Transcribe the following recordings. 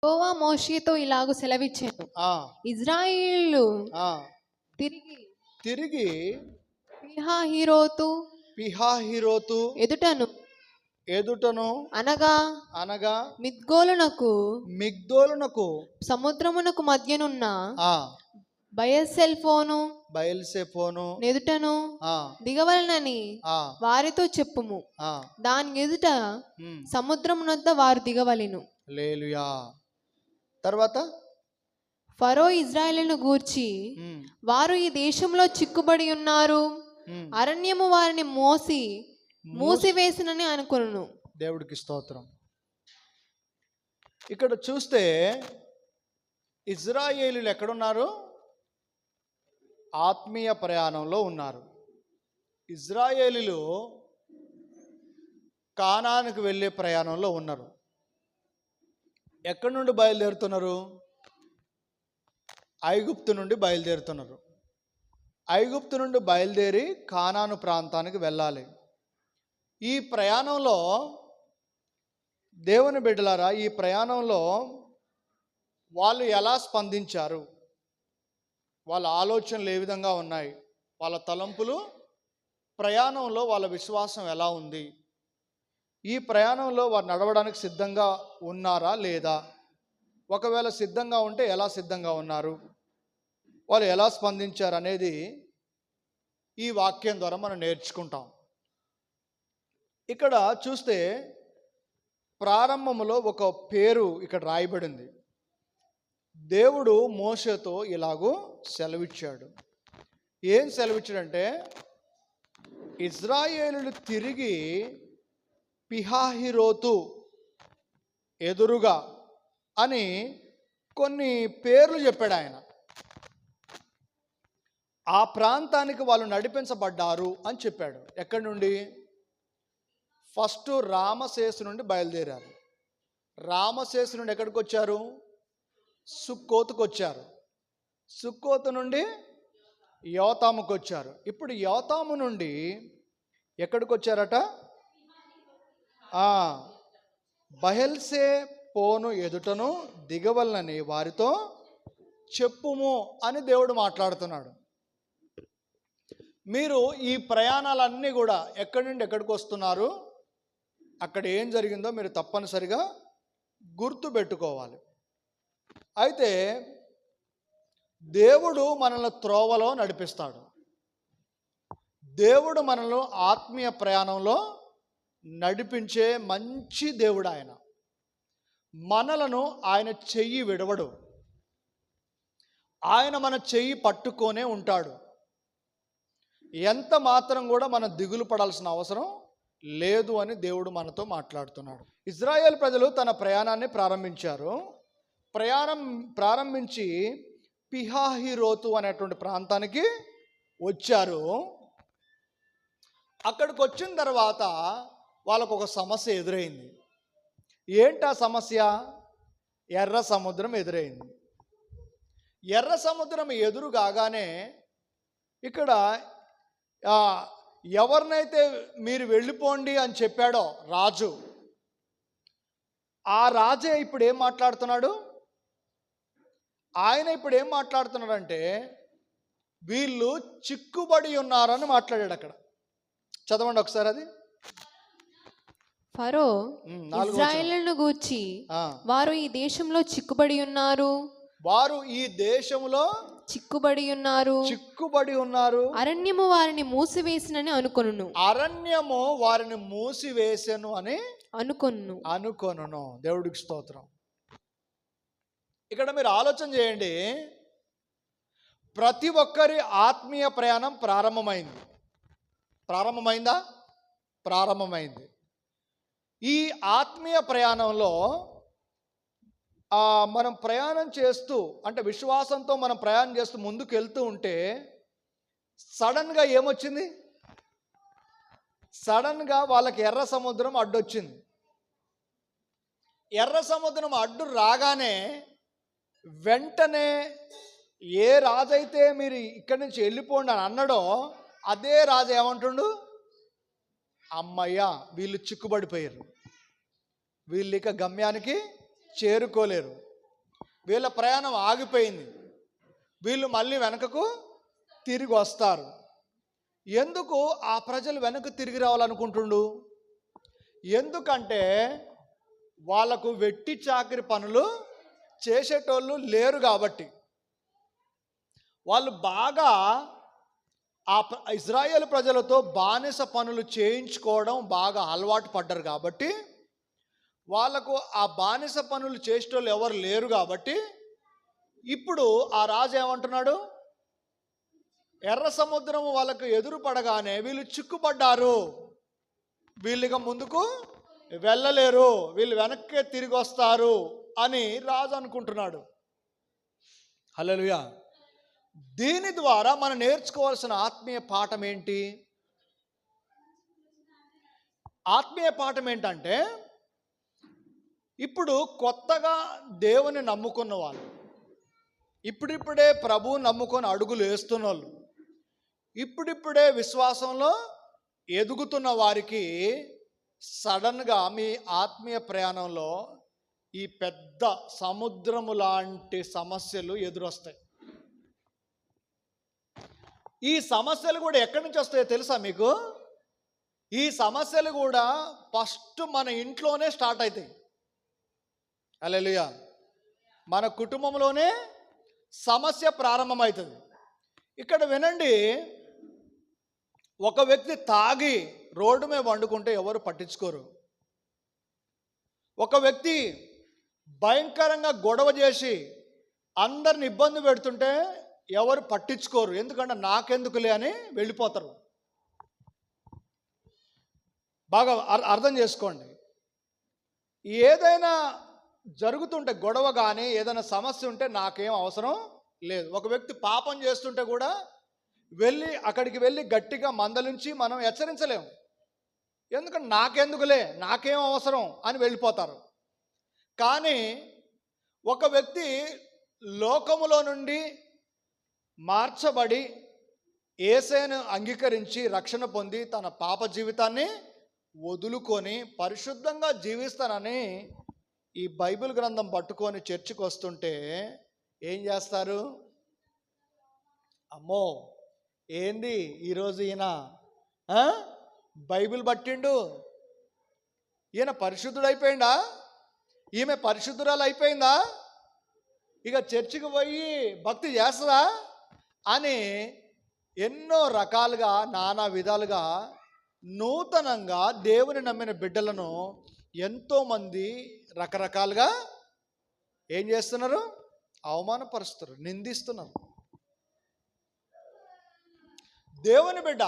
యెహోవా మోషేతో ఇలాగు సెలవిచ్చెను, ఇజ్రాయేలు తిరిగి పిహహీరోతు ఎదుటను అనగా మిగ్దోలునకు సముద్రమునకు మధ్యనున్న బయల్సెఫోను ఎదుటను దిగవలనని వారితో చెప్పుము. దాని ఎదుట సముద్రమునొద్ద వారు దిగవలెను. హల్లెలూయా. తర్వాత ఫరో ఇజ్రాయేలును గూర్చి, వారు ఈ దేశంలో చిక్కుబడి ఉన్నారు, అరణ్యము వారిని మూసివేసినని అనుకొనును. దేవుడికి స్తోత్రం. ఇక్కడ చూస్తే ఇజ్రాయేలీలు ఎక్కడున్నారు? ఆత్మీయ ప్రయాణంలో ఉన్నారు. ఇజ్రాయేలీలు కానానుకు వెళ్ళే ప్రయాణంలో ఉన్నారు. ఎక్కడి నుండి బయలుదేరుతున్నారు? ఐగుప్తు నుండి బయలుదేరుతున్నారు. ఐగుప్తు నుండి బయలుదేరి కానాను ప్రాంతానికి వెళ్ళాలి. ఈ ప్రయాణంలో దేవుని బిడ్డలారా, ఈ ప్రయాణంలో వాళ్ళు ఎలా స్పందించారు? వాళ్ళ ఆలోచనలు ఏ విధంగా ఉన్నాయి? వాళ్ళ తలంపులు, ప్రయాణంలో వాళ్ళ విశ్వాసం ఎలా ఉంది? ఈ ప్రయాణంలో వారు నడవడానికి సిద్ధంగా ఉన్నారా లేదా? ఒకవేళ సిద్ధంగా ఉంటే ఎలా సిద్ధంగా ఉన్నారు? వాళ్ళు ఎలా స్పందించారు అనేది ఈ వాక్యం ద్వారా మనం నేర్చుకుంటాం. ఇక్కడ చూస్తే ప్రారంభంలో ఒక పేరు ఇక్కడ రాయబడింది. దేవుడు మోషేతో ఇలాగూ సెలవిచ్చాడు. ఏం సెలవిచ్చాడంటే, ఇజ్రాయేలులు తిరిగి పిహహీరోతు ఎదురుగా అని కొన్ని పేర్లు చెప్పాడు ఆయన. ఆ ప్రాంతానికి వాళ్ళు నడిపించబడ్డారు అని చెప్పాడు. ఎక్కడి నుండి? ఫస్ట్ రామసేసు నుండి బయలుదేరారు. రామసేసు నుండి ఎక్కడికి వచ్చారు? సుక్కోతుకు వచ్చారు. సుక్కోతు నుండి యోతాముకు వచ్చారు. ఇప్పుడు యోతాము నుండి ఎక్కడికి వచ్చారట? బయల్సే పోను ఎదుటను దిగవలనని వారితో చెప్పుము అని దేవుడు మాట్లాడుతున్నాడు. మీరు ఈ ప్రయాణాలన్నీ కూడా ఎక్కడి నుండి ఎక్కడికి వస్తున్నారు, అక్కడ ఏం జరిగిందో మీరు తప్పనిసరిగా గుర్తు పెట్టుకోవాలి. అయితే దేవుడు మనల్ని త్రోవలో నడిపిస్తాడు. దేవుడు మనల్ని ఆత్మీయ ప్రయాణంలో నడిపించే మంచి దేవుడు ఆయన. మనలను ఆయన చెయ్యి విడవడు. ఆయన మన చెయ్యి పట్టుకొనే ఉంటాడు. ఎంత మాత్రం కూడా మనం దిగులు పడాల్సిన అవసరం లేదు అని దేవుడు మనతో మాట్లాడుతున్నాడు. ఇజ్రాయేల్ ప్రజలు తన ప్రయాణాన్ని ప్రారంభించారు. ప్రారంభించి పిహహీరోతు అనేటువంటి ప్రాంతానికి వచ్చారు. అక్కడికి వచ్చిన తర్వాత వాళ్ళకు ఒక సమస్య ఎదురైంది. ఏంటా సమస్య? ఎర్ర సముద్రం ఎదురైంది. ఎర్ర సముద్రం ఎదురు కాగానే ఇక్కడ ఎవరినైతే మీరు వెళ్ళిపోండి అని చెప్పాడో రాజు, ఆ రాజే ఇప్పుడు ఏం మాట్లాడుతున్నాడు? ఆయన ఇప్పుడు ఏం మాట్లాడుతున్నాడంటే, వీళ్ళు చిక్కుబడి ఉన్నారని మాట్లాడాడు. అక్కడ చదవండి ఒకసారి అది. ఫరో ఇశ్రాయేలును గూర్చి, వారు ఈ దేశంలో చిక్కుబడి ఉన్నారు, వారు ఈ దేశంలో చిక్కుబడి ఉన్నారు, అరణ్యము వారిని మూసివేసినని అనుకొనును. అరణ్యము వారిని మూసివేసెను అని అనుకొనును. దేవుడికి స్తోత్రం. ఇక్కడ మీరు ఆలోచన చేయండి. ప్రతి ఒక్కరి ఆత్మీయ ప్రయాణం ప్రారంభమైందా? ప్రారంభమైంది. ఈ ఆత్మీయ ప్రయాణంలో మనం ప్రయాణం చేస్తూ, అంటే విశ్వాసంతో మనం ప్రయాణం చేస్తూ ముందుకు వెళ్తూ ఉంటే సడన్గా ఏమొచ్చింది? సడన్గా వాళ్ళకి ఎర్ర సముద్రం అడ్డొచ్చింది. ఎర్ర సముద్రం అడ్డు రాగానే వెంటనే ఏ రాజైతే మీరు ఇక్కడి నుంచి వెళ్ళిపోండి అని అన్నాడో అదే రాజు ఏమంటుండు? అమ్మయ్యా, వీళ్ళు చిక్కుబడిపోయారు, వీళ్ళు ఇక గమ్యానికి చేరుకోలేరు, వీళ్ళ ప్రయాణం ఆగిపోయింది, వీళ్ళు మళ్ళీ వెనకకు తిరిగి వస్తారు. ఎందుకు ఆ ప్రజలు వెనక్కి తిరిగి రావాలనుకుంటుండు? ఎందుకంటే వాళ్ళకు వెట్టి చాకిరి పనులు చేసేటోళ్ళు లేరు కాబట్టి. వాళ్ళు బాగా ఇజ్రాయేల్ ప్రజలతో బానిస పనులు చేయించుకోవడం బాగా అలవాటు పడ్డారు కాబట్టి, వాళ్ళకు ఆ బానిస పనులు చేసేటోళ్ళు ఎవరు లేరు కాబట్టి, ఇప్పుడు ఆ రాజు ఏమంటున్నాడు? ఎర్ర సముద్రం వాళ్ళకు ఎదురు పడగానే వీళ్ళు చిక్కుపడ్డారు, వీళ్ళుగా ముందుకు వెళ్ళలేరు, వీళ్ళు వెనక్కే తిరిగి వస్తారు అని రాజు అనుకుంటున్నాడు. హల్లెలూయా. దీని ద్వారా మనం నేర్చుకోవాల్సిన ఆత్మీయ పాఠం ఏంటి? ఆత్మీయ పాఠం ఏంటంటే, ఇప్పుడు కొత్తగా దేవుని నమ్ముకున్న వాళ్ళు, ఇప్పుడిప్పుడే ప్రభువు నమ్ముకొని అడుగులు వేస్తున్న వాళ్ళు, ఇప్పుడిప్పుడే విశ్వాసంలో ఎదుగుతున్న వారికి సడన్గా మీ ఆత్మీయ ప్రయాణంలో ఈ పెద్ద సముద్రము లాంటి సమస్యలు ఎదురొస్తాయి. ఈ సమస్యలు కూడా ఎక్కడి నుంచి వస్తాయో తెలుసా మీకు? ఈ సమస్యలు కూడా ఫస్ట్ మన ఇంట్లోనే స్టార్ట్ అవుతాయి. హల్లెలూయా. మన కుటుంబంలోనే సమస్య ప్రారంభమవుతుంది. ఇక్కడ వినండి, ఒక వ్యక్తి తాగి రోడ్డు మీద వండుకుంటే ఎవరు పట్టించుకోరు. ఒక వ్యక్తి భయంకరంగా గొడవ చేసి అందరిని ఇబ్బంది పెడుతుంటే ఎవరు పట్టించుకోరు, ఎందుకంటే నాకెందుకులే అని వెళ్ళిపోతారు. బాగా అర్థం చేసుకోండి. ఏదైనా జరుగుతుంటే గొడవ కానీ ఏదైనా సమస్య ఉంటే నాకేం అవసరం లేదు. ఒక వ్యక్తి పాపం చేస్తుంటే కూడా అక్కడికి వెళ్ళి గట్టిగా మందలించి మనం హెచ్చరించలేము, ఎందుకంటే నాకెందుకులే, నాకేం అవసరం అని వెళ్ళిపోతారు. కానీ ఒక వ్యక్తి లోకములో నుండి మార్చబడి యేసును అంగీకరించి రక్షణ పొంది తన పాప జీవితాన్ని వదులుకొని పరిశుద్ధంగా జీవిస్తానని ఈ బైబిల్ గ్రంథం పట్టుకొని చర్చికి వస్తుంటే ఏం చేస్తారు? అమ్మో ఏంది ఈరోజు ఈయన బైబిల్ పట్టిండు, ఈయన పరిశుద్ధుడు అయిపోయిందా, ఈమె పరిశుద్ధురాలు అయిపోయిందా, ఇక చర్చికి పోయి భక్తి చేస్తుందా అని ఎన్నో రకాలుగా నానా విధాలుగా నూతనంగా దేవుని నమ్మిన బిడ్డలను ఎంతోమంది రకరకాలుగా ఏం చేస్తున్నారు? అవమానపరుస్తున్నారు, నిందిస్తున్నారు. దేవుని బిడ్డ,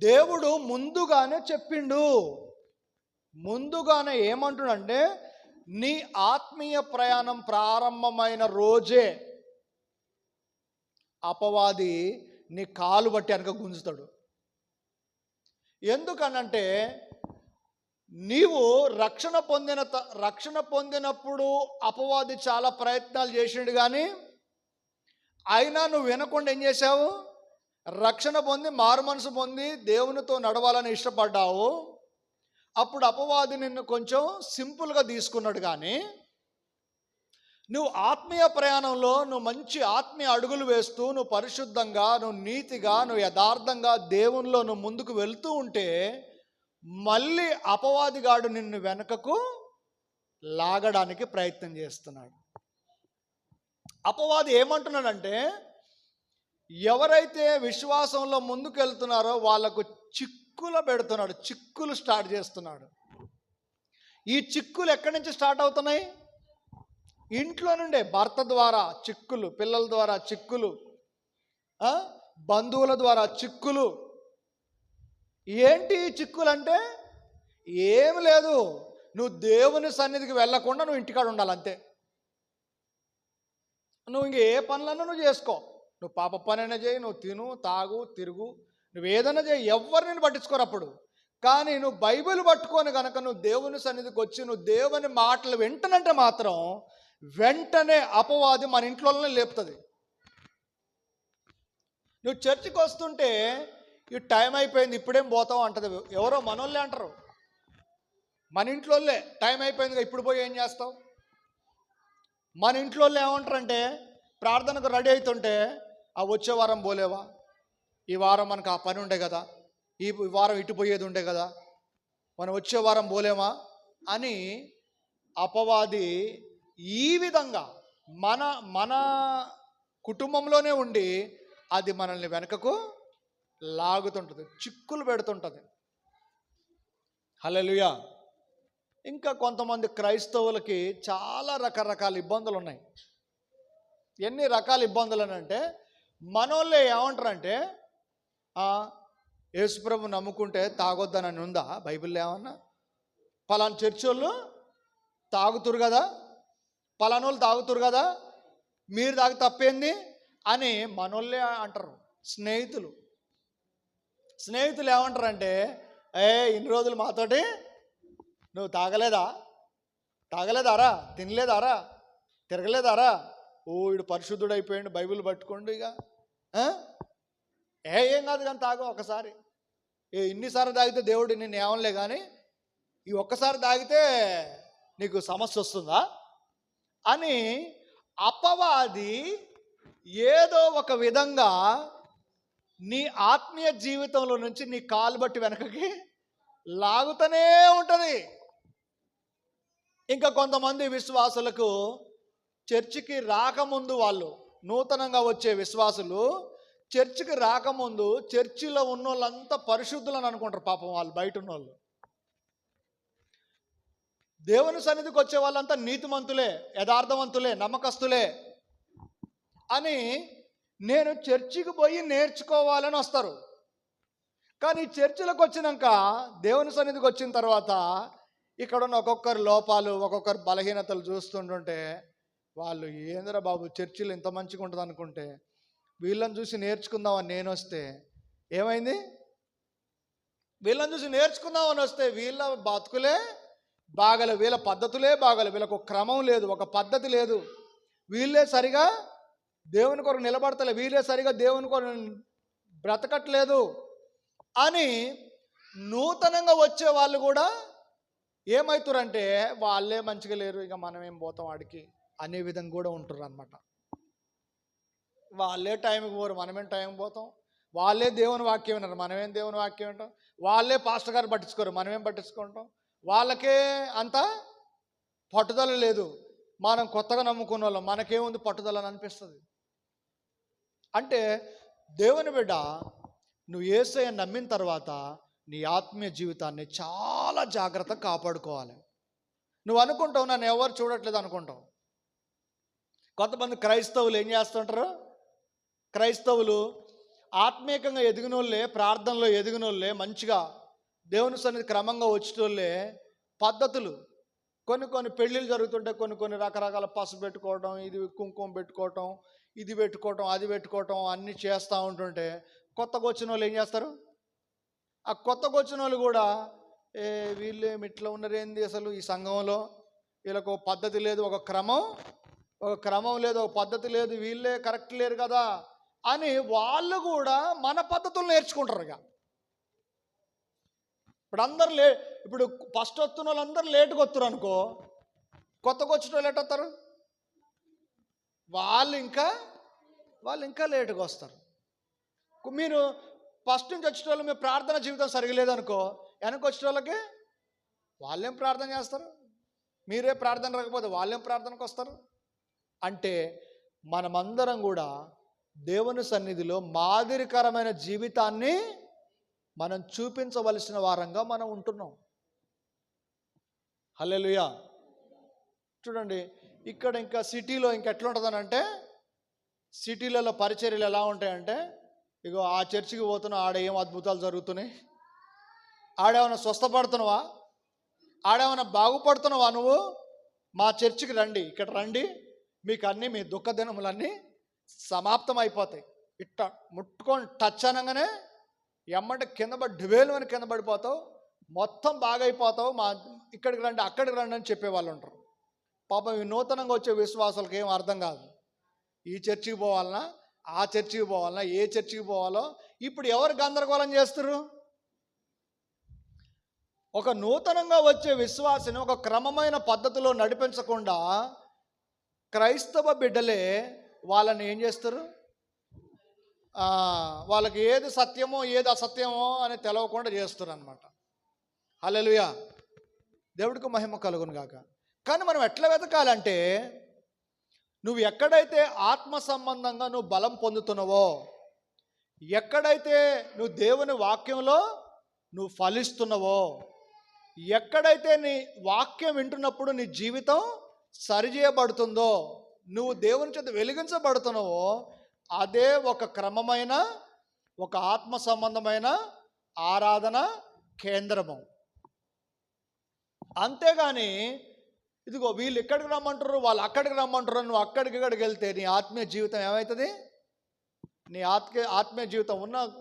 దేవుడు ముందుగానే చెప్పిండు. ముందుగానే ఏమంటున్నాడంటే, నీ ఆత్మీయ ప్రయాణం ప్రారంభమైన రోజే అపవాది నీ కాలు బట్టి వెనక గుంజుతాడు. ఎందుకనంటే నీవు రక్షణ పొందినప్పుడు అపవాది చాలా ప్రయత్నాలు చేసిండు, కానీ అయినా నువ్వు వినకుండా ఏం చేశావు? రక్షణ పొంది మారు మనసు పొంది దేవునితో నడవాలని ఇష్టపడ్డావు. అప్పుడు అపవాది నిన్ను కొంచెం సింపుల్గా తీసుకున్నాడు. కానీ నువ్వు ఆత్మీయ ప్రయాణంలో నువ్వు మంచి ఆత్మీయ అడుగులు వేస్తూ నువ్వు పరిశుద్ధంగా, నువ్వు నీతిగా, నువ్వు యథార్థంగా దేవునిలో నువ్వు ముందుకు వెళ్తూ ఉంటే మళ్ళీ అపవాదిగాడు నిన్ను వెనకకు లాగడానికి ప్రయత్నం చేస్తున్నాడు. అపవాది ఏమంటున్నాడంటే, ఎవరైతే విశ్వాసంలో ముందుకు వెళ్తున్నారో వాళ్ళకు చిక్కులు పెడుతున్నాడు, చిక్కులు స్టార్ట్ చేస్తున్నాడు. ఈ చిక్కులు ఎక్కడి నుంచి స్టార్ట్ అవుతున్నాయి? ఇంట్లో నుండే. భర్త ద్వారా చిక్కులు, పిల్లల ద్వారా చిక్కులు, బంధువుల ద్వారా చిక్కులు. ఏంటి చిక్కులు అంటే ఏం లేదు, నువ్వు దేవుని సన్నిధికి వెళ్ళకుండా నువ్వు ఇంటికాడ ఉండాలి అంతే. నువ్వు ఇంక ఏ పనులన్నా నువ్వు చేసుకో, నువ్వు పాప పనైనా చేయి, నువ్వు తిను, తాగు, తిరుగు, నువ్వు ఏదైనా చేయి, ఎవరిని పట్టించుకోరు అప్పుడు. కానీ నువ్వు బైబిల్ పట్టుకొని కనుక నువ్వు దేవుని సన్నిధికి వచ్చి నువ్వు దేవుని మాటలు వింటనంటే మాత్రం వెంటనే అపవాది మన ఇంట్లోనే లేపుతుంది. నువ్వు చర్చికి వస్తుంటే ఈ టైం అయిపోయింది ఇప్పుడేం పోతావు అంటది. ఎవరో మనోళ్ళే అంటారు, మన ఇంట్లోనే టైం అయిపోయిందిగా ఇప్పుడు పోయి ఏం చేస్తావు? మన ఇంట్లో ఏమంటారంటే ప్రార్థనకు రెడీ అవుతుంటే ఆ వచ్చే వారం పోలేవా, ఈ వారం మనకు ఆ పని ఉండే కదా, ఈ వారం ఇటు పోయేది ఉండే కదా, మనం వచ్చే వారం పోలేమా అని అపవాది ఈ విధంగా మన మన కుటుంబంలోనే ఉండి అది మనల్ని వెనకకు లాగుతుంటుంది, చిక్కులు పెడుతుంటుంది. హల్లెలూయా. ఇంకా కొంతమంది క్రైస్తవులకి చాలా రకరకాల ఇబ్బందులు ఉన్నాయి. ఎన్ని రకాల ఇబ్బందులు అని అంటే, మనోళ్ళే ఏమంటారంటే యేసుప్రభు నమ్ముకుంటే తాగొద్దనని ఉందా బైబిల్లో? ఏమన్నా పలానా చర్చి వాళ్ళు తాగుతురు కదా, పలానోళ్ళు తాగుతురు కదా, మీరు తాగి తప్పేంది అని మనోళ్ళే అంటారు. స్నేహితులు ఏమంటారంటే, ఇన్ని రోజులు మాతోటి నువ్వు తాగలేదారా, తినలేదారా, తిరగలేదారా, వీడు పరిశుద్ధుడు అయిపోయాడు, బైబిల్ పట్టుకోండి ఇక ఏం కాదు కానీ తాగు ఒకసారి, ఇన్నిసార్లు తాగితే దేవుడు నిన్ను ఏమనలే కానీ ఈ ఒక్కసారి తాగితే నీకు సమస్య వస్తుందా అని అపవాది ఏదో ఒక విధంగా నీ ఆత్మీయ జీవితంలో నుంచి నీ కాలు బట్టి వెనకకి లాగుతూనే ఉంటుంది. ఇంకా కొంతమంది విశ్వాసులకు చర్చికి రాకముందు, వాళ్ళు నూతనంగా వచ్చే విశ్వాసులు చర్చికి రాకముందు చర్చిలో ఉన్న వాళ్ళంతా పరిశుద్ధులని అనుకుంటారు. పాపం వాళ్ళు బయట ఉన్నోళ్ళు. దేవుని సన్నిధికి వచ్చే వాళ్ళంతా నీతిమంతులే, యథార్థవంతులే, నమ్మకస్తులే అని నేను చర్చికి పోయి నేర్చుకోవాలని వస్తారు. కానీ చర్చిలకు వచ్చినాక దేవుని సన్నిధికి వచ్చిన తర్వాత ఇక్కడ ఉన్న ఒక్కొక్కరు లోపాలు, ఒక్కొక్కరు బలహీనతలు చూస్తుంటుంటే వాళ్ళు ఏందిరా బాబు చర్చిలో ఇంత మంచిగా ఉంటుంది అనుకుంటే వీళ్ళని చూసి నేర్చుకుందామని నేను వస్తే ఏమైంది? వీళ్ళని చూసి నేర్చుకుందామని వస్తే వీళ్ళ బతుకులే బాగలే, వీళ్ళ పద్ధతులే బాగలే, వీళ్ళకు ఒక క్రమం లేదు, ఒక పద్ధతి లేదు, వీళ్ళే సరిగా దేవుని కొరకు నిలబడతలే, వీళ్ళే సరిగా దేవుని కొరకు బ్రతకట్లేదు అని నూతనంగా వచ్చే వాళ్ళు కూడా ఏమవుతారంటే వాళ్ళే మంచిగా లేరు, ఇక మనం ఏం పోతాం వాడికి అనే విధంగా కూడా ఉంటారు అన్నమాట. వాళ్ళే టైంకి పోరు, మనమేం టైంకి పోతాం, వాళ్ళే దేవుని వాక్యం వినరు, మనమేం దేవుని వాక్యం వింటాం, వాళ్ళే పాస్టర్ గారు పట్టించుకోరు, మనమేం పట్టించుకుంటాం, వాళ్ళకే అంత పట్టుదల లేదు, మనం కొత్తగా నమ్ముకున్న వాళ్ళం మనకేముంది పట్టుదల అని అనిపిస్తుంది. అంటే దేవుని బిడ్డ, నువ్వు యేసయ్యను నమ్మిన తర్వాత నీ ఆత్మీయ జీవితాన్ని చాలా జాగ్రత్తగా కాపాడుకోవాలి. నువ్వు అనుకుంటావు నన్ను ఎవరు చూడట్లేదు అనుకుంటావు. కొంతమంది క్రైస్తవులు ఏం చేస్తుంటారు, క్రైస్తవులు ఆత్మీయంగా ఎదిగినోళ్ళే, ప్రార్థనలో ఎదిగినోళ్ళే, మంచిగా దేవుని సన్నిధి క్రమంగా వచ్చేటోళ్ళే పద్ధతులు కొన్ని పెళ్ళిళ్ళు జరుగుతుంటే కొన్ని రకరకాల పసుపు పెట్టుకోవడం, ఇది కుంకుమ పెట్టుకోవటం, ఇది పెట్టుకోవటం, అది పెట్టుకోవటం అన్నీ చేస్తూ ఉంటుంటే కొత్తగా వచ్చిన వాళ్ళు ఏం చేస్తారు? ఆ కొత్తగా వచ్చిన వాళ్ళు కూడా వీళ్ళేమి ఇట్లా ఉన్నారేంది, అసలు ఈ సంఘంలో వీళ్ళకు ఒక పద్ధతి లేదు, ఒక క్రమం లేదు, ఒక పద్ధతి లేదు, వీళ్ళే కరెక్ట్ లేరు కదా అని వాళ్ళు కూడా మన పద్ధతులు నేర్చుకుంటారు. ఇక ఇప్పుడు ఫస్ట్ వస్తున్న వాళ్ళందరూ లేటుగా వస్తారు అనుకో, కొత్తగా వచ్చిన వాళ్ళు ఎటు వస్తారు? వాళ్ళు ఇంకా లేటుగా వస్తారు. మీరు ఫస్ట్ నుంచి వచ్చిన వాళ్ళు మీ ప్రార్థన జీవితం సరిగలేదనుకో, వెనక వచ్చిన వాళ్ళకి వాళ్ళేం ప్రార్థన చేస్తారు? మీరే ప్రార్థన రాకపోతే వాళ్ళేం ప్రార్థనకు వస్తారు? అంటే మనమందరం కూడా దేవుని సన్నిధిలో మాదిరికరమైన జీవితాన్ని మనం చూపించవలసిన వారంగా మనం ఉంటున్నాం. హల్లెలూయా. చూడండి, ఇక్కడ ఇంకా సిటీలో ఎట్లా ఉంటుందని అంటే, సిటీలలో పరిచర్యలు ఎలా ఉంటాయంటే, ఇగో ఆ చర్చికి పోతున్నావు, ఆడ ఏం అద్భుతాలు జరుగుతున్నాయి, ఆడేమైనా స్వస్థపడుతున్నావా, ఆడేమైనా బాగుపడుతున్నావా, నువ్వు మా చర్చికి రండి, ఇక్కడ రండి, మీకు అన్నీ మీ దుఃఖ దినములన్నీ సమాప్తం అయిపోతాయి. ఇట్ట ముట్టుకొని టచ్ అనగానే ఎమ్మంటే డివేలు అని కింద పడిపోతావు, మొత్తం బాగైపోతావు, ఇక్కడికి రండి అక్కడికి రండి అని చెప్పేవాళ్ళు ఉంటారు. పాపం ఈ నూతనంగా వచ్చే విశ్వాసాలకు ఏం అర్థం కాదు. ఈ చర్చికి పోవాలన్నా, ఆ చర్చికి పోవాలన్నా, ఏ చర్చికి పోవాలో ఇప్పుడు ఎవరు గందరగోళం చేస్తారు? ఒక నూతనంగా వచ్చే విశ్వాసిని ఒక క్రమమైన పద్ధతిలో నడిపించకుండా క్రైస్తవ బిడ్డలే వాళ్ళని ఏం చేస్తారు? వాళ్ళకి ఏది సత్యమో ఏది అసత్యమో అని తెలవకుండా చేస్తారు అనమాట. హల్లెలూయా, దేవుడికి మహిమ కలుగును గాక. కానీ మనం ఎట్లా వెతకాలంటే, నువ్వు ఎక్కడైతే ఆత్మ సంబంధంగా నువ్వు బలం పొందుతున్నావో, ఎక్కడైతే నువ్వు దేవుని వాక్యంలో నువ్వు ఫలిస్తున్నావో, ఎక్కడైతే నీ వాక్యం వింటున్నప్పుడు నీ జీవితం సరిచేయబడుతుందో, నువ్వు దేవుని చేత వెలిగించబడుతున్నావో, అదే ఒక క్రమమైన ఒక ఆత్మ సంబంధమైన ఆరాధన కేంద్రము. అంతేగాని ఇదిగో వీళ్ళు ఇక్కడికి రమ్మంటారు, వాళ్ళు అక్కడికి రమ్మంటారు, నువ్వు అక్కడికి ఇక్కడికి వెళ్తే నీ ఆత్మీయ జీవితం ఏమవుతుంది? నీ ఆత్మీయ జీవితం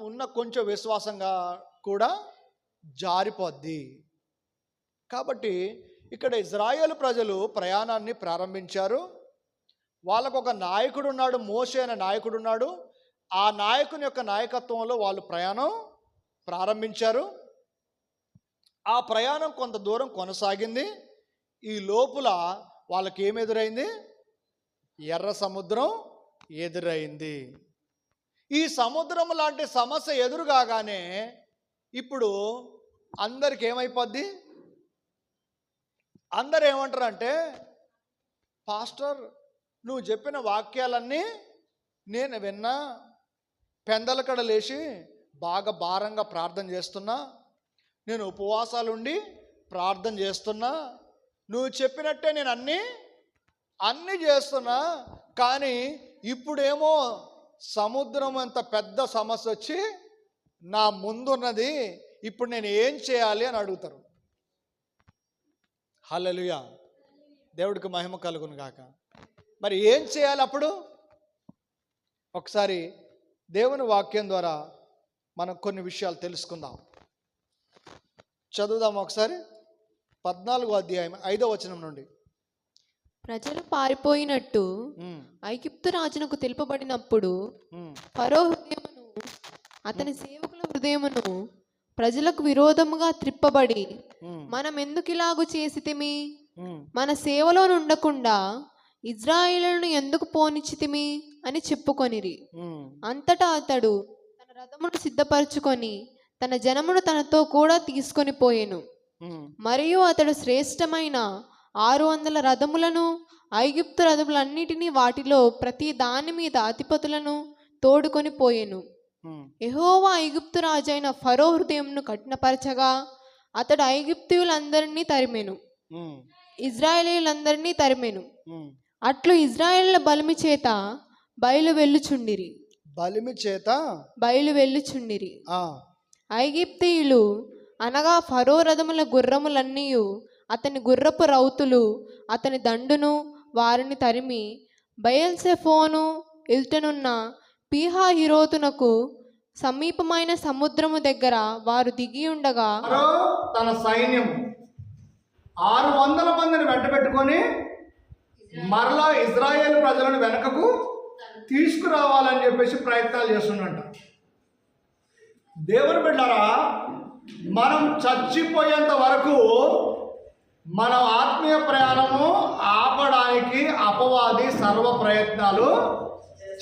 ఉన్న కొంచెం విశ్వాసంగా కూడా జారిపోద్ది. కాబట్టి ఇక్కడ ఇజ్రాయేలు ప్రజలు ప్రయాణాన్ని ప్రారంభించారు. వాళ్ళకు ఒక నాయకుడు ఉన్నాడు, మోషే అనే నాయకుడు ఉన్నాడు. ఆ నాయకుని యొక్క నాయకత్వంలో వాళ్ళు ప్రయాణం ప్రారంభించారు. ఆ ప్రయాణం కొంత దూరం కొనసాగింది. ఈ లోపల వాళ్ళకి ఏమి ఎదురైంది? ఎర్ర సముద్రం ఎదురైంది. ఈ సముద్రం లాంటి సమస్య ఎదురు కాగానే ఇప్పుడు అందరికి ఏమైపోద్ది? అందరు ఏమంటారంటే, పాస్టర్ నువ్వు చెప్పిన వాక్యాలన్నీ నేను విన్నా, పెందలకడ లేచి బాగా భారంగా ప్రార్థన చేస్తున్నా, నేను ఉపవాసాలుండి ప్రార్థన చేస్తున్నా, నువ్వు చెప్పినట్టే నేను అన్నీ చేస్తున్నా, కానీ ఇప్పుడేమో సముద్రం అంత పెద్ద సమస్య వచ్చి నా ముందున్నది, ఇప్పుడు నేను ఏం చేయాలి అని అడుగుతారు. హల్లెలూయా, దేవుడికి మహిమ కలుగును గాక. మరి ఏం చేయాలి అప్పుడు? ఒకసారి దేవుని వాక్యం ద్వారా మనం కొన్ని విషయాలు తెలుసుకుందాం. చదువుదాం ఒకసారి. 14వ అధ్యాయం 5వ వచనం నుండి. ప్రజలు పారిపోయినట్టు ఐగుప్తు రాజునకు తెలుపబడినప్పుడు ఫరో హృదయమును అతని సేవకుల హృదయమును ప్రజలకు విరోధముగా త్రిప్పబడి, మనం ఎందుకు ఇలాగు చేసితిమి, మన సేవలో ఉండకుండా ఇజ్రాయేలును ఎందుకు పోనిచ్చితిమి అని చెప్పుకొనిరి. అంతటా అతడు తన రథమును సిద్ధపరచుకొని తన జనమును తనతో కూడా తీసుకొని పోయెను. మరియు అతడు శ్రేష్టమైన 600 రథములను, ఐగుప్తు రథములన్నిటినీ వాటిలో ప్రతి దాని మీద అధిపతులను తోడుకొని పోయెను. యెహోవా ఐగుప్తు రాజైన ఫరో హృదయంను కఠినపరచగా అతడు ఐగుప్తీయులందరినీ తరిమెను, ఇజ్రాయేలీలందరినీ తరిమెను. అట్లు ఇజ్రాయేళ్ల బలిమి చేత బయలు వెళ్ళుచుండిరి. ఐగుప్తీయులు అనగా ఫరో రథముల గుర్రములన్నీయు, అతని గుర్రపు రౌతులు, అతని దండును వారిని తరిమి బయల్సెఫోను ఎదుటనున్న పీహా-హిరోతునకు సమీపమైన సముద్రము దగ్గర వారు దిగి ఉండగా, తన సైన్యం 600 మందిని వెంటబెట్టుకొని మరలా ఇజ్రాయేల్ ప్రజలను వెనకకు తీసుకురావాలని చెప్పేసి ప్రయత్నాలు చేస్తున్నట్ట. దేవుని బిడ్డలారా, మనం చచ్చిపోయేంత వరకు మన ఆత్మీయ ప్రయాణము ఆపడానికి అపవాది సర్వ ప్రయత్నాలు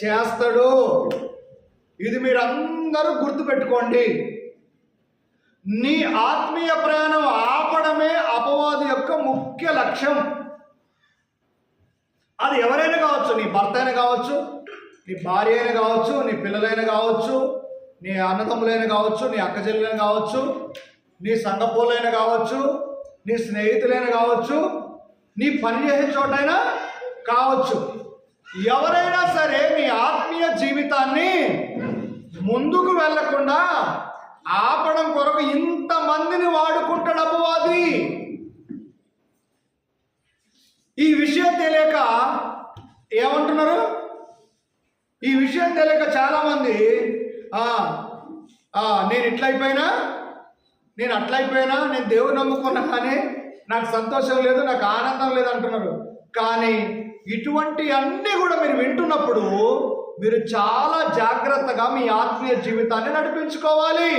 చేస్తాడు. ఇది మీరందరూ గుర్తుపెట్టుకోండి. నీ ఆత్మీయ ప్రయాణం ఆపడమే అపవాది యొక్క ముఖ్య లక్ష్యం. అది ఎవరైనా కావచ్చు, నీ భర్త అయినా కావచ్చు, నీ భార్య అయినా కావచ్చు, నీ పిల్లలైనా కావచ్చు, నీ అన్నదమ్ములైనా కావచ్చు, నీ అక్క చెల్లెలైనా కావచ్చు, నీ సంఘపోలైనా కావచ్చు, నీ స్నేహితులైనా కావచ్చు, నీ పని చేసే చోటైనా కావచ్చు. ఎవరైనా సరే నీ ఆత్మీయ జీవితాన్ని ముందుకు వెళ్లకుండా ఆపడం కొరకు ఇంతమందిని వాడుకుంటాడు అపవాది. ఈ విషయం తెలియక ఏమంటున్నారు? ఈ విషయం తెలియక చాలామంది నేను ఇట్లయిపోయినా, నేను అట్లయిపోయినా, నేను దేవుని నమ్ముకున్నా కానీ నాకు సంతోషం లేదు, నాకు ఆనందం లేదు అంటున్నారు. కానీ ఇటువంటి అన్నీ కూడా మీరు వింటున్నప్పుడు మీరు చాలా జాగ్రత్తగా మీ ఆత్మీయ జీవితాన్ని నడిపించుకోవాలి.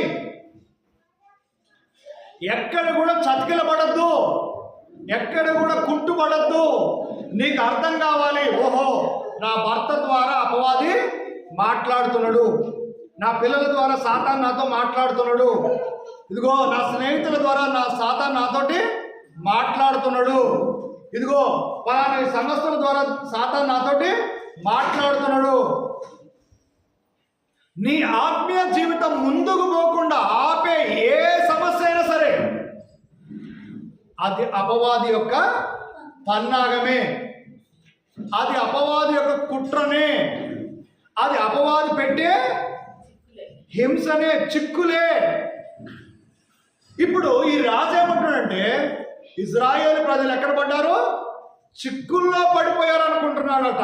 ఎక్కడ కూడా చతికిలబడద్దు. ఎక్కడ కూడా కుంటుపడద్దు. నీకు అర్థం కావాలి, ఓహో నా భర్త ద్వారా అపవాది మాట్లాడుతున్నాడు, నా పిల్లల ద్వారా సాతాను నాతో మాట్లాడుతున్నాడు, ఇదిగో నా స్నేహితుల ద్వారా నా సాతాను నాతోటి మాట్లాడుతున్నాడు, ఇదిగో పలానా సంస్థల ద్వారా సాతాను నాతోటి మాట్లాడుతున్నాడు. నీ ఆత్మీయ జీవితం ముందుకు పోకుండా ఆపే ఏ సమస్య అయినా సరే అది అపవాది యొక్క పన్నాగమే, అది అపవాది యొక్క కుట్రనే, అది అపవాది పెట్టే హింసనే, చిక్కులే. ఇప్పుడు ఈ రాజు ఏమంటాడంటే ఇజ్రాయేలు ప్రజలు ఎక్కడ పడ్డారు? చిక్కుల్లో పడిపోయారు అనుకుంటున్నాడట.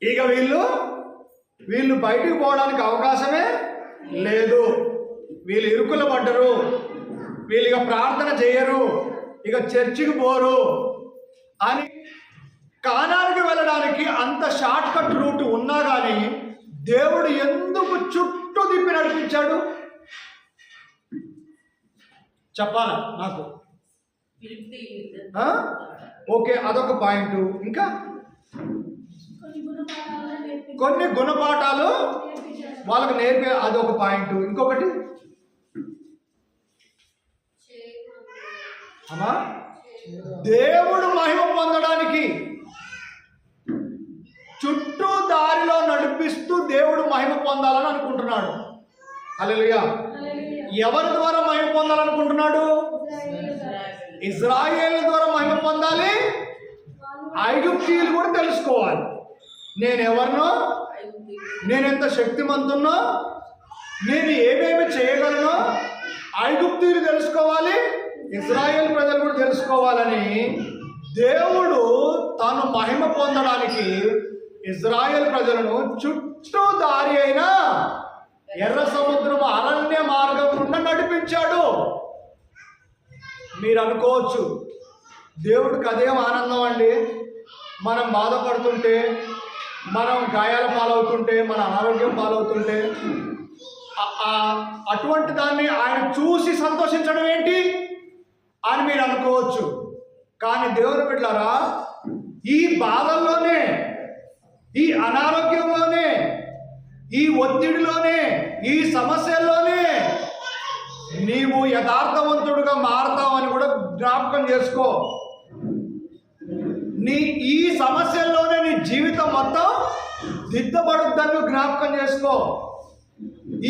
ఇక వీళ్ళు బయటికి పోవడానికి అవకాశమే లేదు, వీళ్ళు ఇరుకులు పడ్డరు, వీళ్ళు ఇక ప్రార్థన చేయరు, ఇక చర్చికి పోరు అని. కానానికి వెళ్ళడానికి అంత షార్ట్ కట్ రూట్ ఉన్నా కానీ దేవుడు ఎందుకు చుట్టూ తిప్పి నడిపించాడు చెప్పాలా నాకు? ఓకే, అదొక పాయింట్. ఇంకా కొన్ని గుణపాఠాలు వాళ్ళకు నేర్పే, అదొక పాయింట్. ఇంకొకటి అమ్మా, దేవుడు మహిమ పొందడానికి చుట్టూ దారిలో నడిపిస్తూ దేవుడు మహిమ పొందాలని అనుకుంటున్నాడు. హల్లెలూయా. ఎవరి ద్వారా మహిమ పొందాలనుకుంటున్నాడు? ఇజ్రాయేల్ ద్వారా మహిమ పొందాలి. ఐగుప్తీయులు కూడా తెలుసుకోవాలి నేను ఎవరినో, నేను ఎంత శక్తిమంతున్నో, నేను ఏమేమి చేయగలనో ఐగుప్తీయులు తెలుసుకోవాలి, ఇజ్రాయేల్ ప్రజలు కూడా తెలుసుకోవాలని దేవుడు తాను మహిమ పొందడానికి ఇజ్రాయేల్ ప్రజలను చుట్టూ దారి అయిన ఎర్ర సముద్రం అరణ్య మార్గం గుండా నడిపించాడు. మీరు అనుకోవచ్చు దేవుడికి అదేం ఆనందం అండి, మనం బాధపడుతుంటే, మనం గాయాల పాలవుతుంటే, మన అనారోగ్యం పాలవుతుంటే అటువంటి దాన్ని ఆయన చూసి సంతోషించడం ఏంటి అని మీరు అనుకోవచ్చు. కానీ దేవుని బిడ్డలారా, ఈ బాధల్లోనే, ఈ అనారోగ్యంలోనే, ఈ ఒత్తిడిలోనే, ఈ సమస్యల్లోనే నీవు యథార్థవంతుడుగా మారతావని కూడా జ్ఞాపకం చేసుకో. ఈ సమస్యల్లోనే నీ జీవితం మొత్తం దిద్దబడుద్దని జ్ఞాపకం చేసుకో.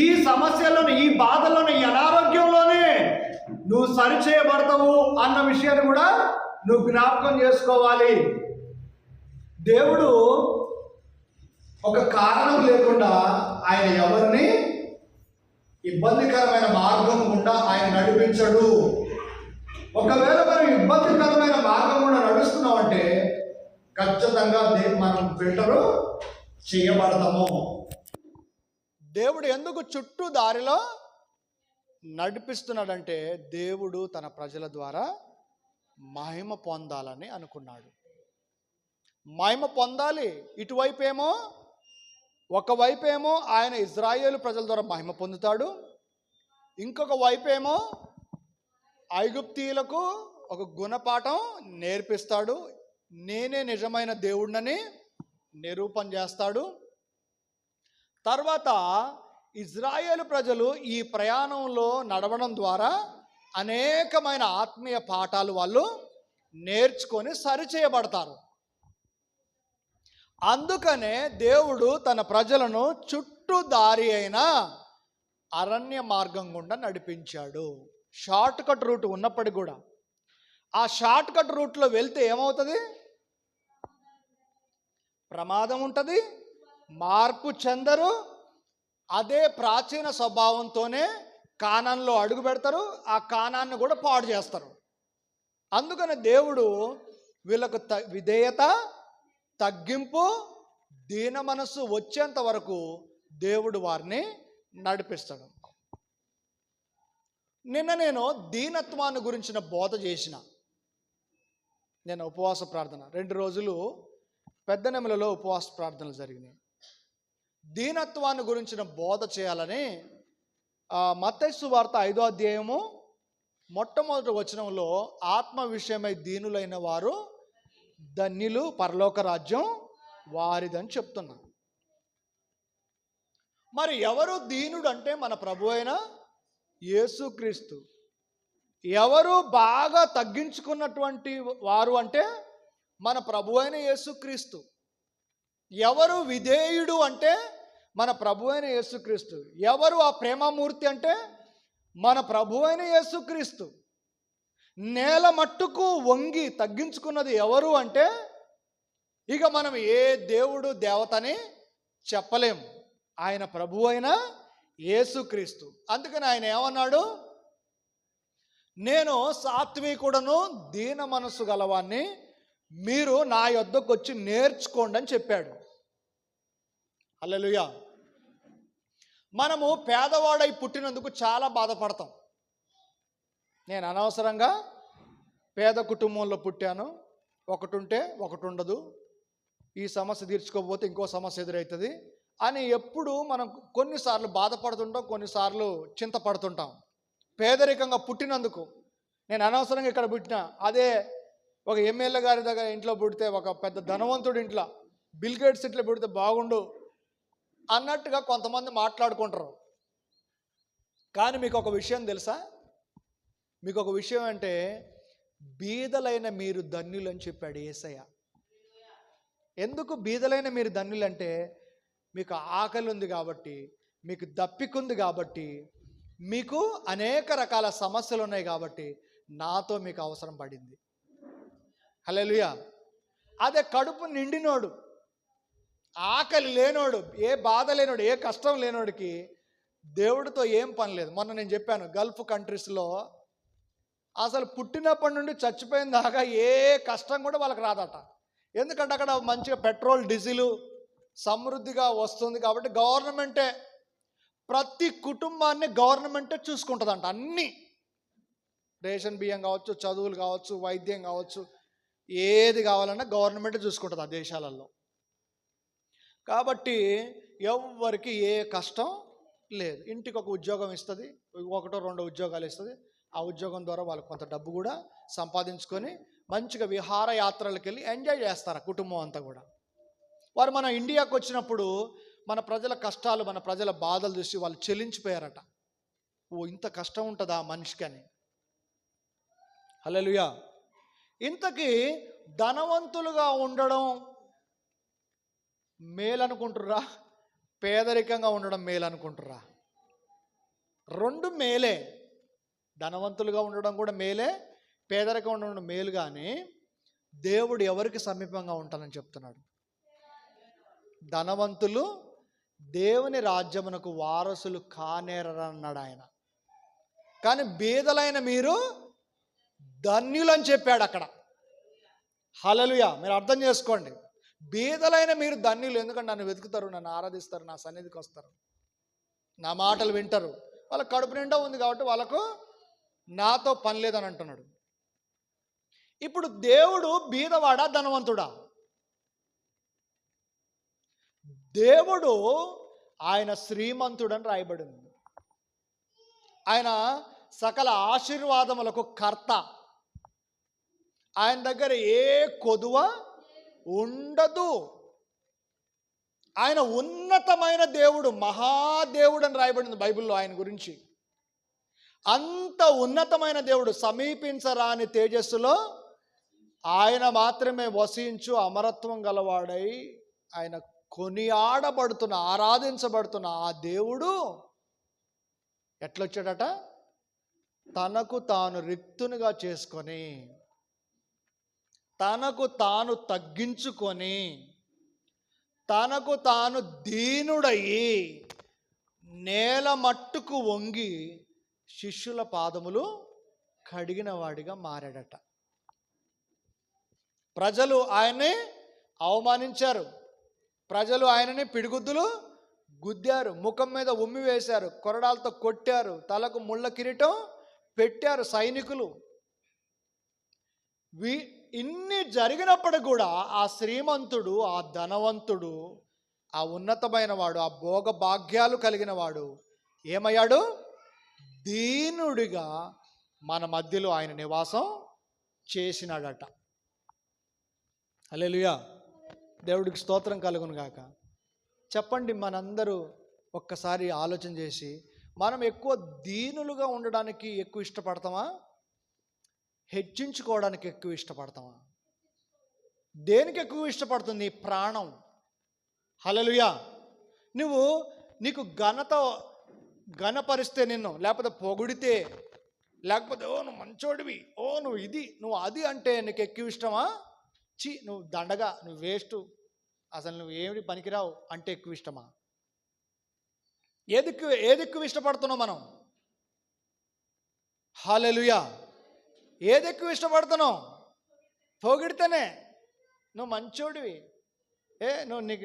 ఈ సమస్యల్లోనే, ఈ బాధల్లోనే, ఈ అనారోగ్యంలోనే నువ్వు సరిచేయబడతావు అన్న విషయాన్ని కూడా నువ్వు జ్ఞాపకం చేసుకోవాలి. దేవుడు ఒక కారణం లేకుండా ఆయన ఎవరిని ఇబ్బందికరమైన మార్గం గుండా ఆయన నడిపించడు. ఒకవేళ మనం ఇబ్బందికరమైన మార్గం గుండా నడుస్తున్నామంటే ఖచ్చితంగా మనం ఫిల్టరు చేయబడతాము. దేవుడు ఎందుకు చుట్టూ దారిలో నడిపిస్తున్నాడంటే దేవుడు తన ప్రజల ద్వారా మహిమ పొందాలని అనుకున్నాడు. మహిమ పొందాలి. ఇటువైపేమో, ఒకవైపేమో ఆయన ఇజ్రాయేలు ప్రజల ద్వారా మహిమ పొందుతాడు, ఇంకొక వైపేమో ఐగుప్తీయులకు ఒక గుణపాఠం నేర్పిస్తాడు. నేనే నిజమైన దేవుడినని నిరూపణ చేస్తాడు. తర్వాత ఇజ్రాయేలు ప్రజలు ఈ ప్రయాణంలో నడవడం ద్వారా అనేకమైన ఆత్మీయ పాఠాలు వాళ్ళు నేర్చుకొని సరిచేయబడతారు. అందుకనే దేవుడు తన ప్రజలను చుట్టూ దారి అయిన అరణ్య మార్గం గుండా నడిపించాడు. షార్ట్ కట్ రూట్ ఉన్నప్పటికీ కూడా ఆ షార్ట్ కట్ రూట్లో వెళ్తే ఏమవుతుంది? ప్రమాదం ఉంటుంది, మార్పు చెందరు. అదే ప్రాచీన స్వభావంతోనే కానాన్లో అడుగు పెడతారు, ఆ కానాన్ని కూడా పాడు చేస్తారు. అందుకని దేవుడు వీళ్ళకు విధేయత, తగ్గింపు, దీన మనస్సు వచ్చేంత వరకు దేవుడు వారిని నడిపిస్తాడు. నిన్న నేను దీనత్వాన్ని గురించిన బోధ చేసిన. నేను ఉపవాస ప్రార్థన 2 రోజులు పెద్దనెమలలో ఉపవాస ప్రార్థనలు జరిగినాయి. దీనత్వాన్ని గురించిన బోధ చేయాలని మత్తయి సువార్త 5వ అధ్యాయము మొట్టమొదటి వచనంలో ఆత్మ విషయమై దీనులైన వారు ధన్యులు, పరలోక రాజ్యం వారిదని చెప్తున్నా. మరి ఎవరు దీనుడు అంటే మన ప్రభు అయిన యేసుక్రీస్తు. ఎవరు బాగా తగ్గించుకున్నటువంటి వారు అంటే మన ప్రభు అయిన యేసుక్రీస్తు. ఎవరు విధేయుడు అంటే మన ప్రభు అయిన యేసుక్రీస్తు. ఎవరు ఆ ప్రేమమూర్తి అంటే మన ప్రభు అయిన యేసుక్రీస్తు. నేల మట్టుకు వంగి తగ్గించుకున్నది ఎవరు అంటే ఇక మనం ఏ దేవుడు దేవతని చెప్పలేము, ఆయన ప్రభు అయిన యేసుక్రీస్తు. అందుకని ఆయన ఏమన్నాడు, నేను సాత్వికుడను దీన మనస్సు గలవాన్ని, మీరు నా యొద్దకు వచ్చి నేర్చుకోండి అని చెప్పాడు. హల్లెలూయా. మనము పేదవాడై పుట్టినందుకు చాలా బాధపడతాం. నేను అనవసరంగా పేద కుటుంబంలో పుట్టాను, ఒకటి ఉంటే ఒకటి ఉండదు, ఈ సమస్య తీర్చుకోకపోతే ఇంకో సమస్య ఎదురవుతుంది అని ఎప్పుడు మనం కొన్నిసార్లు బాధపడుతుంటాం, కొన్నిసార్లు చింతపడుతుంటాం. పేదరికంగా పుట్టినందుకు. నేను అనవసరంగా ఇక్కడ పుట్టినా, అదే ఒక ఎమ్మెల్యే గారి దగ్గర ఇంట్లో పుడితే, ఒక పెద్ద ధనవంతుడి ఇంట్లో, బిల్ గేట్స్ ఇంట్లో పుడితే బాగుండు అన్నట్టుగా కొంతమంది మాట్లాడుకుంటారు. కానీ మీకు ఒక విషయం తెలుసా? మీకు ఒక విషయం అంటే బీదలైన మీరు ధన్యులు అని చెప్పాడు యేసయ్య. ఎందుకు బీదలైన మీరు ధన్యులు అంటే, మీకు ఆకలి ఉంది కాబట్టి, మీకు దప్పికుంది కాబట్టి, మీకు అనేక రకాల సమస్యలు ఉన్నాయి కాబట్టి నాతో మీకు అవసరం పడింది. హల్లెలూయా. అదే కడుపు నిండినోడు, ఆకలి లేనోడు, ఏ బాధ లేనోడు, ఏ కష్టం లేనోడికి దేవుడితో ఏం పని లేదు. మొన్న నేను చెప్పాను, గల్ఫ్ కంట్రీస్లో అసలు పుట్టినప్పటి నుండి చచ్చిపోయిన దాకా ఏ కష్టం కూడా వాళ్ళకి రాదట. ఎందుకంటే అక్కడ మంచిగా పెట్రోల్ డీజిల్ సమృద్ధిగా వస్తుంది కాబట్టి గవర్నమెంటే, ప్రతి కుటుంబాన్ని గవర్నమెంటే చూసుకుంటుందంట. అన్నీ, రేషన్ బియ్యం కావచ్చు, చదువులు కావచ్చు, వైద్యం కావచ్చు, ఏది కావాలన్నా గవర్నమెంటే చూసుకుంటుంది ఆ దేశాలలో. కాబట్టి ఎవరికి ఏ కష్టం లేదు. ఇంటికి ఒక ఉద్యోగం ఇస్తుంది, ఒకటో రెండో ఉద్యోగాలు ఇస్తుంది. ఆ ఉద్యోగం ద్వారా వాళ్ళు కొంత డబ్బు కూడా సంపాదించుకొని మంచిగా విహారయాత్రలకు వెళ్ళి ఎంజాయ్ చేస్తారు ఆ కుటుంబం అంతా కూడా. వారు మన ఇండియాకు వచ్చినప్పుడు మన ప్రజల కష్టాలు, మన ప్రజల బాధలు చూసి వాళ్ళు చెలించిపోయారట. ఓ, ఇంత కష్టం ఉంటుందా మనిషికి అని. హల్లెలూయా. ఇంతకీ ధనవంతులుగా ఉండడం మేలనుకుంటుర్రా, పేదరికంగా ఉండడం మేలనుకుంటుర్రా? రెండు మేలే. ధనవంతులుగా ఉండడం కూడా మేలే, పేదరికంగా ఉండడం మేలు. కానీ దేవుడు ఎవరికి సమీపంగా ఉంటానని చెప్తున్నాడు? ధనవంతులు దేవుని రాజ్యమునకు వారసులు కానేరన్నాడు ఆయన. కానీ బీదలైన మీరు ధన్యులని చెప్పాడు అక్కడ. హల్లెలూయా. మీరు అర్థం చేసుకోండి, బీదలైన మీరు ధన్యులు. ఎందుకంటే నన్ను వెతుకుతారు, నన్ను ఆరాధిస్తారు, నా సన్నిధికి వస్తారు, నా మాటలు వింటారు. వాళ్ళ కడుపు నిండా ఉంది కాబట్టి వాళ్ళకు నాతో పని లేదని అంటున్నాడు. ఇప్పుడు దేవుడు బీదవాడా ధనవంతుడా? దేవుడు ఆయన శ్రీమంతుడని రాయబడింది. ఆయన సకల ఆశీర్వాదములకు కర్త. ఆయన దగ్గర ఏ కొదువ ఉండదు. ఆయన ఉన్నతమైన దేవుడు, మహాదేవుడు అని రాయబడింది బైబిల్లో ఆయన గురించి. అంత ఉన్నతమైన దేవుడు, సమీపించరాని తేజస్సులో ఆయన మాత్రమే వసించు అమరత్వం గలవాడై ఆయన కొనియాడబడుతున్న, ఆరాధించబడుతున్న ఆ దేవుడు ఎట్లొచ్చాడట? తనకు తాను రిక్తునిగా చేసుకొని, తనకు తాను తగ్గించుకొని, తనకు తాను దీనుడయి నేల మట్టుకు వంగి శిష్యుల పాదములు కడిగిన వాడిగా మారాడట. ప్రజలు ఆయన్ని అవమానించారు, ప్రజలు ఆయనని పిడిగుద్దులు గుద్దారు, ముఖం మీద ఉమ్మి వేశారు, కొరడాలతో కొట్టారు, తలకు ముళ్ళ కిరీటం పెట్టారు సైనికులు. ఇన్ని జరిగినప్పటికి కూడా ఆ శ్రీమంతుడు, ఆ ధనవంతుడు, ఆ ఉన్నతమైన వాడు, ఆ భోగ భాగ్యాలు కలిగిన వాడు ఏమయ్యాడు? దీనుడిగా మన మధ్యలో ఆయన నివాసం చేసినాడట. హల్లెలూయా, దేవుడికి స్తోత్రం కలుగును గాక. చెప్పండి, మనందరూ ఒక్కసారి ఆలోచన చేసి, మనం ఎక్కువ దీనులుగా ఉండడానికి ఎక్కువ ఇష్టపడతామా, హెచ్చించుకోవడానికి ఎక్కువ ఇష్టపడతామా? దేనికి ఎక్కువ ఇష్టపడుతుంది? ప్రాణం. హల్లెలూయా. నీకు ఘనపరిస్తే, నిన్ను లేకపోతే పొగిడితే, లేకపోతే ఓ నువ్వు మంచోడివి, ఓ నువ్వు ఇది, నువ్వు అది అంటే నీకు ఎక్కువ ఇష్టమా? నువ్వు దండగా, నువ్వు వేస్ట్, అసలు నువ్వు ఏమిటి పనికిరావు అంటే ఎక్కువ ఇష్టమా? ఏది ఎక్కువ ఇష్టపడుతున్నావు మనం? హల్లెలూయా. ఏది ఎక్కువ ఇష్టపడుతున్నావు? పొగిడితేనే నువ్వు మంచోడివి,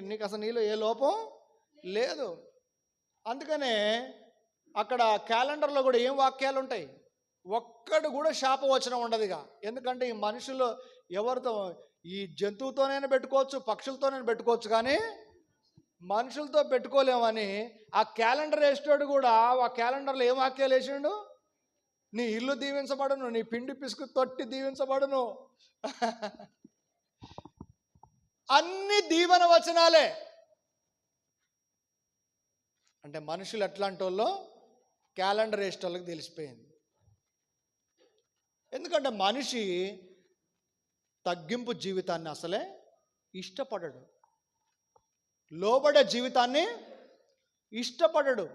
నీకు అసలు నీలో ఏ లోపం లేదు. అందుకనే అక్కడ క్యాలెండర్లో కూడా ఏం వాక్యాలు ఉంటాయి? ఒక్కడు కూడా శాపవచనం ఉండదుగా. ఎందుకంటే ఈ మనుషులు ఎవరితో, ఈ జంతువుతోనైనా పెట్టుకోవచ్చు, పక్షులతోనైనా పెట్టుకోవచ్చు, కానీ మనుషులతో పెట్టుకోలేమని ఆ క్యాలెండర్ వేసేటోడు కూడా ఆ క్యాలెండర్లో ఏం వాక్యాలు వేసిండు? నీ ఇల్లు దీవించబడును, నీ పిండి పిసుకు తొట్టి దీవించబడును. అన్ని దీవెన వచనాలే. అంటే మనుషులు ఎట్లాంటి వాళ్ళో క్యాలెండర్ వేసేటోళ్ళకి తెలిసిపోయింది. ఎందుకంటే మనిషి తగ్గింపు జీవితాన్ని అసలే ఇష్టపడడు, లోబడే జీవితాన్ని ఇష్టపడడు.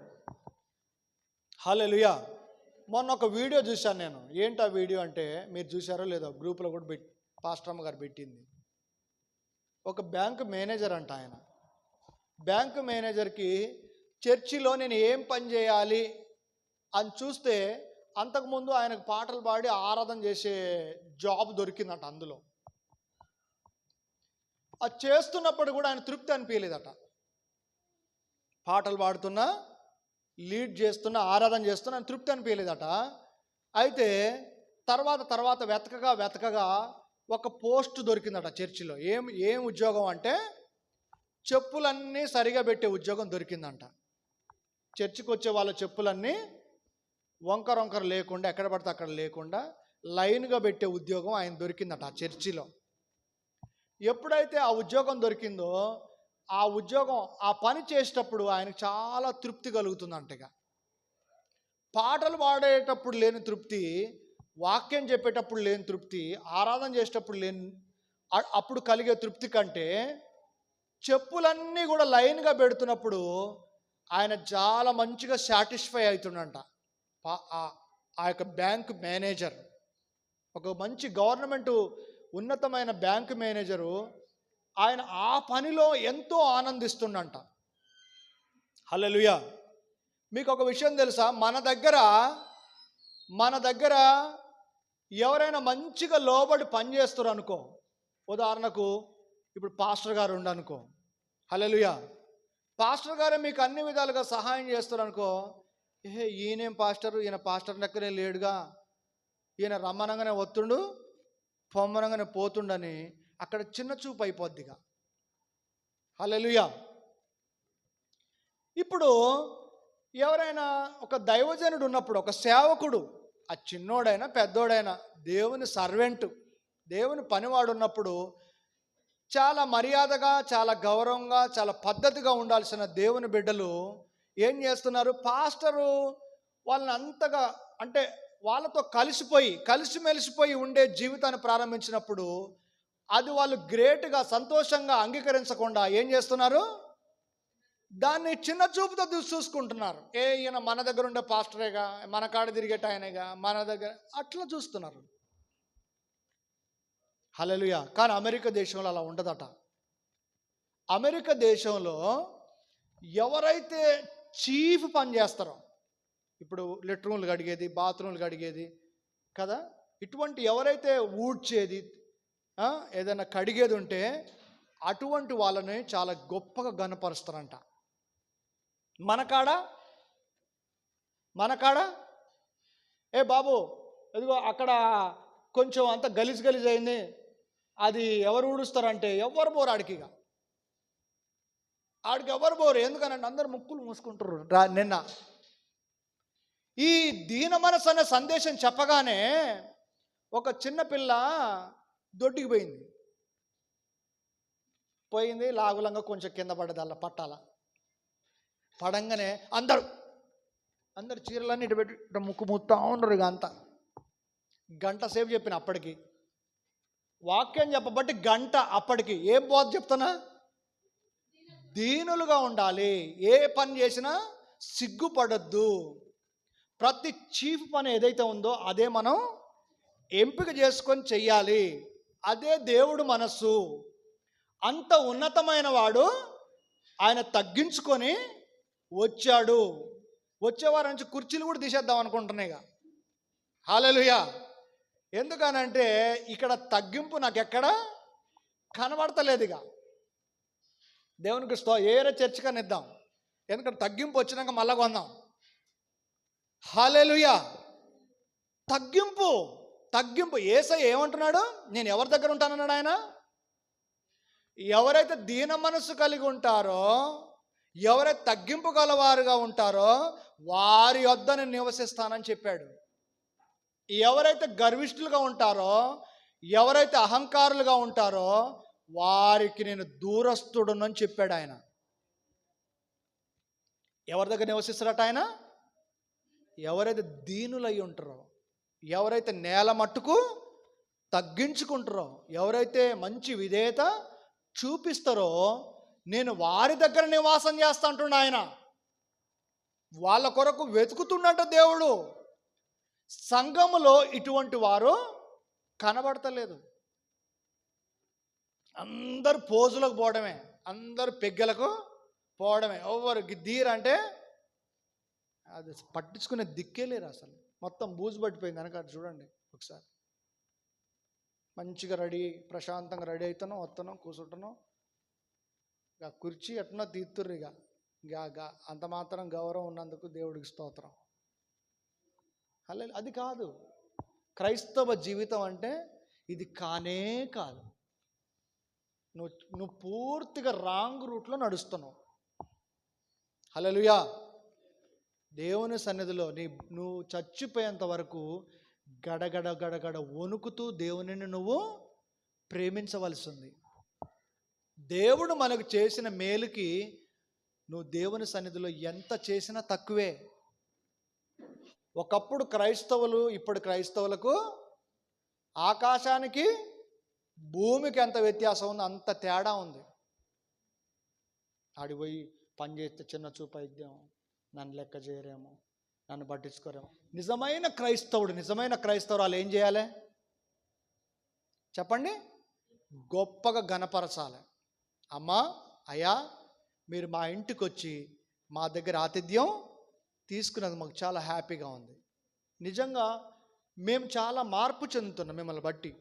హల్లెలూయా. మొన్న ఒక వీడియో చూశాను నేను. ఏంటి ఆ వీడియో అంటే, మీరు చూసారో లేదో, గ్రూప్లో కూడా పాస్టరమ్మ గారు పెట్టింది. ఒక బ్యాంకు మేనేజర్ అంట. ఆయన బ్యాంకు మేనేజర్కి చర్చిలో నేను ఏం పని చేయాలి అని చూస్తే, అంతకుముందు ఆయనకు పాటలు పాడి ఆరాధన చేసే జాబ్ దొరికిందట. అందులో అది చేస్తున్నప్పుడు కూడా ఆయన తృప్తి అనిపించలేదట. పాటలు పాడుతున్నా, లీడ్ చేస్తున్నా, ఆరాధన చేస్తున్నా ఆయన తృప్తి అనిపించలేదట. అయితే తర్వాత వెతకగా ఒక పోస్ట్ దొరికిందట చర్చిలో. ఏం ఉద్యోగం అంటే, చెప్పులన్నీ సరిగా పెట్టే ఉద్యోగం దొరికిందంట. చర్చికి వచ్చే వాళ్ళ చెప్పులన్నీ వంకర లేకుండా, ఎక్కడ పడితే అక్కడ లేకుండా లైన్గా పెట్టే ఉద్యోగం ఆయన దొరికిందట ఆ చర్చిలో. ఎప్పుడైతే ఆ ఉద్యోగం దొరికిందో, ఆ పని చేసేటప్పుడు ఆయనకు చాలా తృప్తి కలుగుతుందంటగా. పాటలు పాడేటప్పుడు లేని తృప్తి, వాక్యం చెప్పేటప్పుడు లేని తృప్తి, ఆరాధన చేసేటప్పుడు అప్పుడు కలిగే తృప్తి కంటే, చెప్పులన్నీ కూడా లైన్గా పెడుతున్నప్పుడు ఆయన చాలా మంచిగా సాటిస్ఫై అవుతుండంట. ఆ యొక్క బ్యాంకు మేనేజర్, ఒక మంచి గవర్నమెంట్ ఉన్నతమైన బ్యాంకు మేనేజరు, ఆయన ఆ పనిలో ఎంతో ఆనందిస్తుండంట. హల్లెలూయా. మీకు ఒక విషయం తెలుసా? మన దగ్గర ఎవరైనా మంచిగా లోబడి పని చేస్తారు అనుకో, ఉదాహరణకు ఇప్పుడు పాస్టర్ గారు ఉండనుకో, హల్లెలూయా, పాస్టర్ గారే మీకు అన్ని విధాలుగా సహాయం చేస్తారు అనుకో, ఈయనేం పాస్టర్, ఈయన పాస్టర్ లెక్కనే లేడుగా, ఈయన రమ్మనంగానే వస్తుండు, పొమ్మనంగానే పోతుండని అక్కడ చిన్న చూపు అయిపోద్దిగా. హల్లెలూయా. ఇప్పుడు ఎవరైనా ఒక దైవజనుడు ఉన్నప్పుడు, ఒక సేవకుడు, ఆ చిన్నోడైనా పెద్దోడైనా, దేవుని సర్వెంట్, దేవుని పనివాడు ఉన్నప్పుడు చాలా మర్యాదగా, చాలా గౌరవంగా, చాలా పద్ధతిగా ఉండాల్సిన దేవుని బిడ్డలు ఏం చేస్తున్నారు? పాస్టరు వాళ్ళని అంతగా, అంటే వాళ్ళతో కలిసిమెలిసిపోయి ఉండే జీవితాన్ని ప్రారంభించినప్పుడు అది వాళ్ళు గ్రేట్గా, సంతోషంగా అంగీకరించకుండా ఏం చేస్తున్నారు? దాన్ని చిన్న చూపుతో చూసుకుంటున్నారు. ఈయన మన దగ్గర ఉండే పాస్టరేగా, మన కాడ తిరిగేట ఆయనగా, మన దగ్గర అట్లా చూస్తున్నారు. హల్లెలూయా. కానీ అమెరికా దేశంలో అలా ఉండదట. అమెరికా దేశంలో ఎవరైతే చీఫ్ పని చేస్తారో, ఇప్పుడు లెట్రూమ్లు కడిగేది, బాత్రూమ్లు కడిగేది కదా, ఇటువంటి ఎవరైతే ఊడ్చేది, ఏదైనా కడిగేది ఉంటే అటువంటి వాళ్ళని చాలా గొప్పగా గణపరుస్తారంట. మనకాడ బాబు ఎదుగో అక్కడ కొంచెం అంత గలీజ్ అయింది, అది ఎవరు ఊడుస్తారంటే ఎవరు పోరు ఆడికి ఎవరు పోరు. ఎందుకనంటే అందరు ముక్కులు మూసుకుంటారు. నిన్న ఈ దీన మనసు అనే సందేశం చెప్పగానే ఒక చిన్న పిల్ల దొడ్డికి పోయింది, లాగులంగా కొంచెం కింద పడ్డది, అలా పట్టాల పడంగానే అందరు చీరలన్నీ ఇటు పెట్టి ఇటు ముక్కు ముత్తా ఉన్నారు. ఇక అంతా గంట సేపు చెప్పిన, అప్పటికి వాక్యం చెప్పబట్టి గంట, అప్పటికి ఏం బోధ చెప్తున్నా? దీనులుగా ఉండాలి, ఏ పని చేసినా సిగ్గుపడద్దు. ప్రతి చీఫ్ పని ఏదైతే ఉందో అదే మనం ఎంపిక చేసుకొని చెయ్యాలి. అదే దేవుడు మనస్సు. అంత ఉన్నతమైన వాడు ఆయన తగ్గించుకొని వచ్చాడు. వచ్చేవారి నుంచి కుర్చీలు కూడా తీసేద్దాం అనుకుంటున్నాయి. ఇక హల్లెలూయా. ఎందుకనంటే ఇక్కడ తగ్గింపు నాకు ఎక్కడ కనబడతలేదు. ఇక దేవునికి ఏరే చర్చకని ఇద్దాం, ఎందుకంటే తగ్గింపు వచ్చినాక మళ్ళా కొందాం. హల్లెలూయా. తగ్గింపు యేసయ్య ఏమంటున్నాడు? నేను ఎవరి దగ్గర ఉంటానన్నాడు ఆయన? ఎవరైతే దీన మనస్సు కలిగి ఉంటారో, ఎవరైతే తగ్గింపు గలవారుగా ఉంటారో వారి యొద్ద నేను నివసిస్తానని చెప్పాడు. ఎవరైతే గర్విష్ఠులుగా ఉంటారో, ఎవరైతే అహంకారులుగా ఉంటారో వారికి నేను దూరస్తుడునని చెప్పాడు ఆయన. ఎవరి దగ్గర నివసిస్తారట ఆయన? ఎవరైతే దీనులై ఉంటారో, ఎవరైతే నేల మట్టుకు తగ్గించుకుంటారో, ఎవరైతే మంచి విధేయత చూపిస్తారో నేను వారి దగ్గర నివాసం చేస్తా అంటున్నా ఆయన. వాళ్ళ కొరకు వెతుకుతున్నట్ట దేవుడు. సంఘములో ఇటువంటి వారు కనబడతలేదు. అందరు పోజులకు పోవడమే, అందరు పెగ్గలకు పోవడమే. ఎవరు గిద్దీరంటే అది పట్టించుకునే దిక్కే లేరు అసలు. మొత్తం బూజు పట్టిపోయింది కనుక అది చూడండి ఒకసారి. మంచిగా రెడీ, ప్రశాంతంగా రెడీ అవుతాను, వస్తున్నాం, కూర్చుంటున్నాం. ఇక కుర్చీ ఎట్లా తీస్తుర్రు. ఇక అంత మాత్రం గౌరవం ఉన్నందుకు దేవుడికి స్తోత్రం. అది కాదు క్రైస్తవ జీవితం అంటే. ఇది కానే కాదు. నువ్వు పూర్తిగా రాంగ్ రూట్లో నడుస్తున్నావు. హల్లెలూయా. దేవుని సన్నిధిలో నువ్వు చచ్చిపోయేంత వరకు గడగడ వణుకుతూ దేవునిని నువ్వు ప్రేమించవలసి ఉంది. దేవుడు మనకు చేసిన మేలుకి నువ్వు దేవుని సన్నిధిలో ఎంత చేసినా తక్కువే. ఒకప్పుడు క్రైస్తవులు ఇప్పుడు క్రైస్తవులకు ఆకాశానికి భూమికి ఎంత వ్యత్యాసం ఉంది, అంత తేడా ఉంది. ఆడిపోయి పని చేస్తే చిన్న చూపు అయిద్దాం, నన్ను లెక్క చేయరేమో, నన్ను పట్టించుకోరేమో. నిజమైన క్రైస్తవురాలు ఏం చేయాలి చెప్పండి? గొప్పగా గణపరచాలి. అమ్మా, అయ్యా, మీరు మా ఇంటికి వచ్చి మా దగ్గర ఆతిథ్యం తీసుకున్నది మాకు చాలా హ్యాపీగా ఉంది. నిజంగా మేము చాలా మార్పు చెందుతున్నాం మిమ్మల్ని బట్టి.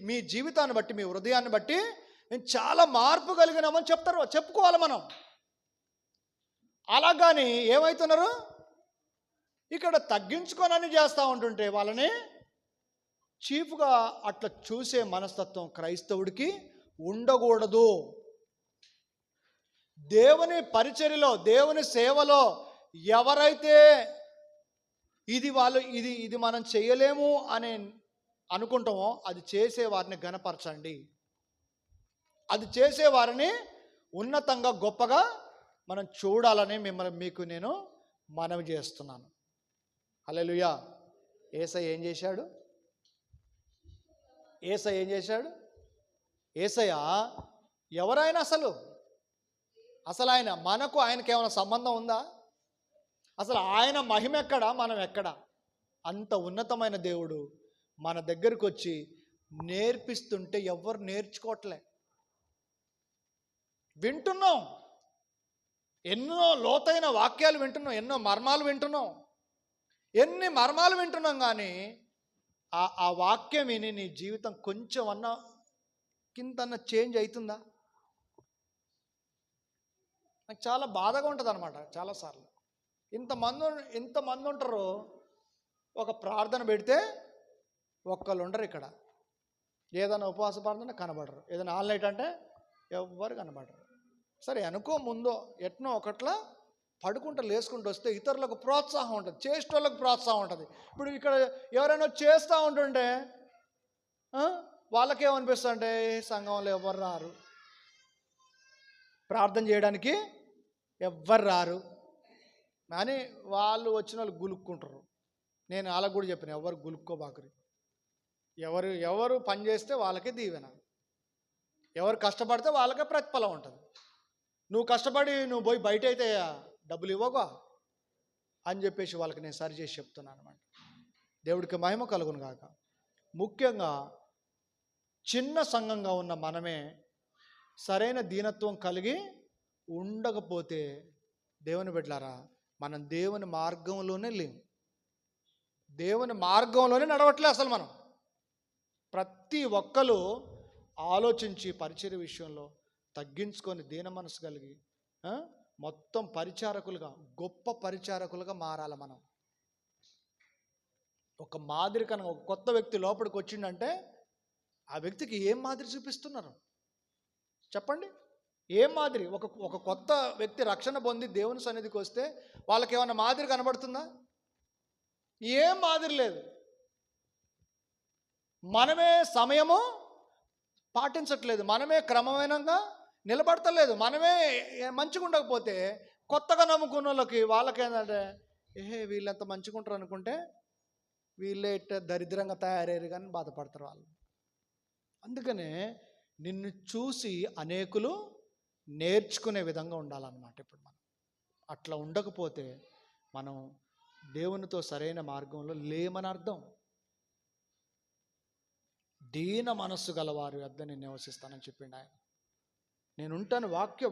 మీ జీవితాన్ని బట్టి, మీ హృదయాన్ని బట్టి మేము చాలా మార్పు కలిగినామని చెప్పుకోవాలి మనం. అలాగని ఏమవుతున్నారు? ఇక్కడ తగ్గించుకోనని చేస్తూ ఉంటుంటే వాళ్ళని చీఫ్గా అట్లా చూసే మనస్తత్వం క్రైస్తవుడికి ఉండకూడదు. దేవుని పరిచర్యలో, దేవుని సేవలో ఎవరైతే ఇది మనం చేయలేము అని అనుకుంటామో అది చేసేవారిని గణపరచండి. అది చేసేవారిని ఉన్నతంగా గొప్పగా మనం చూడాలని మీకు నేను మనవి చేస్తున్నాను. హల్లెలూయా. యేసయ్య ఏం చేశాడు? యేసయ్య ఎవరైనా అసలు ఆయనకి ఏమైనా సంబంధం ఉందా? అసలు ఆయన మహిమ ఎక్కడా, మనం ఎక్కడా? అంత ఉన్నతమైన దేవుడు మన దగ్గరకు వచ్చి నేర్పిస్తుంటే ఎవరు నేర్చుకోవట్లే. వింటున్నాం, ఎన్నో లోతైన వాక్యాలు వింటున్నాం, ఎన్నో మర్మాలు వింటున్నాం, ఎన్ని మర్మాలు వింటున్నాం. కానీ ఆ వాక్యం విని నీ జీవితం కొంచెం కిందన్న చేంజ్ అవుతుందా? నాకు చాలా బాధగా ఉంటుంది అన్నమాట. చాలాసార్లు ఇంతమంది ఉంటారు, ఒక ప్రార్థన పెడితే ఒక్కళ్ళు ఉండరు. ఇక్కడ ఏదైనా ఉపవాస ప్రార్థన కనబడరు, ఏదైనా ఆల్ నైట్ అంటే ఎవ్వరు కనబడరు. సరే అనుకో, ముందో ఎట్నో ఒకట్లా పడుకుంటూ లేసుకుంటూ వస్తే ఇతరులకు ప్రోత్సాహం ఉంటుంది, చేసేటోళ్ళకు ప్రోత్సాహం ఉంటుంది. ఇప్పుడు ఇక్కడ ఎవరైనా చేస్తూ ఉంటుంటే వాళ్ళకేమనిపిస్తుంది అంటే సంఘంలో ఎవరు రారు, ప్రార్థన చేయడానికి ఎవ్వరు రారు అని వాళ్ళు వచ్చిన వాళ్ళు గులుక్కుంటారు. నేను వాళ్ళకు కూడా చెప్పిన, ఎవరు గులుక్కోబాకరి, ఎవరు పని చేస్తే వాళ్ళకే దీవెన, ఎవరు కష్టపడితే వాళ్ళకే ప్రతిఫలం ఉంటుంది. నువ్వు కష్టపడి నువ్వు పోయి బయట అయితే డబ్బులు ఇవ్వగా అని చెప్పేసి వాళ్ళకి నేను సరి చేసి చెప్తున్నాను అనమాట. దేవుడికి మహిమ కలుగును గాక. ముఖ్యంగా చిన్న సంఘంగా ఉన్న మనమే సరైన దీనత్వం కలిగి ఉండకపోతే దేవుని బిడ్డలారా, మనం దేవుని మార్గంలోనే లేము, దేవుని మార్గంలోనే నడవట్లే. అసలు మనం ప్రతి ఒక్కరు ఆలోచించి పరిచర్య విషయంలో తగ్గించుకొని దీన మనసు కలిగి మొత్తం పరిచారకులుగా, గొప్ప పరిచారకులుగా మారాలి. మనం ఒక మాదిరి కనుక ఒక కొత్త వ్యక్తి లోపలికి వచ్చిందంటే ఆ వ్యక్తికి ఏం మాదిరి చూపిస్తున్నారు చెప్పండి? ఏం మాదిరి? ఒక కొత్త వ్యక్తి రక్షణ పొంది దేవుని సన్నిధికి వస్తే వాళ్ళకి ఏమైనా మాదిరి కనబడుతుందా? ఏం మాదిరి లేదు. మనమే సమయము పాటించట్లేదు, మనమే క్రమమైనంగా నిలబడతలేదు, మనమే మంచిగా ఉండకపోతే కొత్తగా నమ్ముకున్న వాళ్ళకి వాళ్ళకేంటంటే వీళ్ళంత మంచిగా ఉంటారు అనుకుంటే వీళ్ళే దరిద్రంగా తయారయ్యారు కానీ బాధపడతారు వాళ్ళు. అందుకనే నిన్ను చూసి అనేకులు నేర్చుకునే విధంగా ఉండాలన్నమాట. ఇప్పుడు మనం అట్లా ఉండకపోతే మనం దేవునితో సరైన మార్గంలో లేమని అర్థం. దీన మనస్సు గలవారు వద్ద నేను నివసిస్తానని చెప్పిండు ఆయన. నేను ఉంటాను,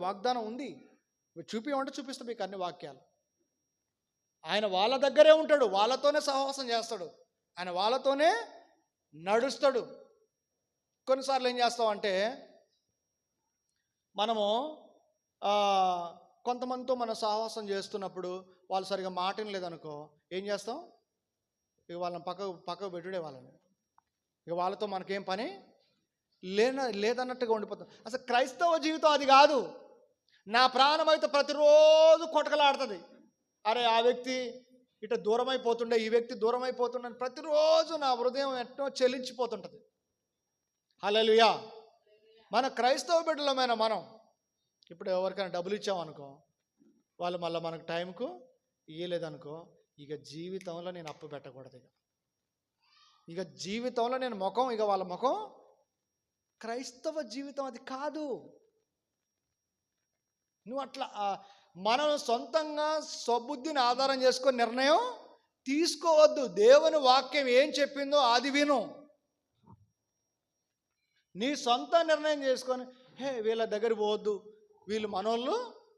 వాగ్దానం ఉంది. చూపించమంటే చూపిస్తా మీకు అన్ని వాక్యాలు. ఆయన వాళ్ళ దగ్గరే ఉంటాడు, వాళ్ళతోనే సహవాసం చేస్తాడు, ఆయన వాళ్ళతోనే నడుస్తాడు. కొన్నిసార్లు ఏం చేస్తామంటే మనము కొంతమందితో మనం సహవాసం చేస్తున్నప్పుడు వాళ్ళు సరిగా మాట లేదనుకో ఏం చేస్తాం? ఇక వాళ్ళని పక్కకు పెట్టుడే వాళ్ళని, ఇక వాళ్ళతో మనకేం పని లేదన్నట్టుగా ఉండిపోతాం. అసలు క్రైస్తవ జీవితం అది కాదు. నా ప్రాణం అయితే ప్రతిరోజు కొట్టకలాడుతుంది. అరే ఆ వ్యక్తి ఇట దూరం అయిపోతుండే, ఈ వ్యక్తి దూరం అయిపోతుండే, ప్రతిరోజు నా హృదయం ఎట్టో చెల్లించిపోతుంటుంది. హల్లెలూయా. మన క్రైస్తవ బిడ్డలమైన మనం ఇప్పుడు ఎవరికైనా డబ్బులు ఇచ్చామనుకో, వాళ్ళు మళ్ళీ మనకు టైంకు ఇయ్యలేదనుకో, ఇక జీవితంలో నేను అప్పు పెట్టకూడదు. ఇక జీవితంలో నేను ఇక వాళ్ళ ముఖం. క్రైస్తవ జీవితం అది కాదు. నువ్వు అట్లా మనం సొంతంగా స్వబుద్ధిని ఆధారం చేసుకొని నిర్ణయం తీసుకోవద్దు. దేవుని వాక్యం ఏం చెప్పిందో అది విను. నీ సొంత నిర్ణయం చేసుకొని వీళ్ళ దగ్గర పోవద్దు, వీళ్ళు మనోళ్ళు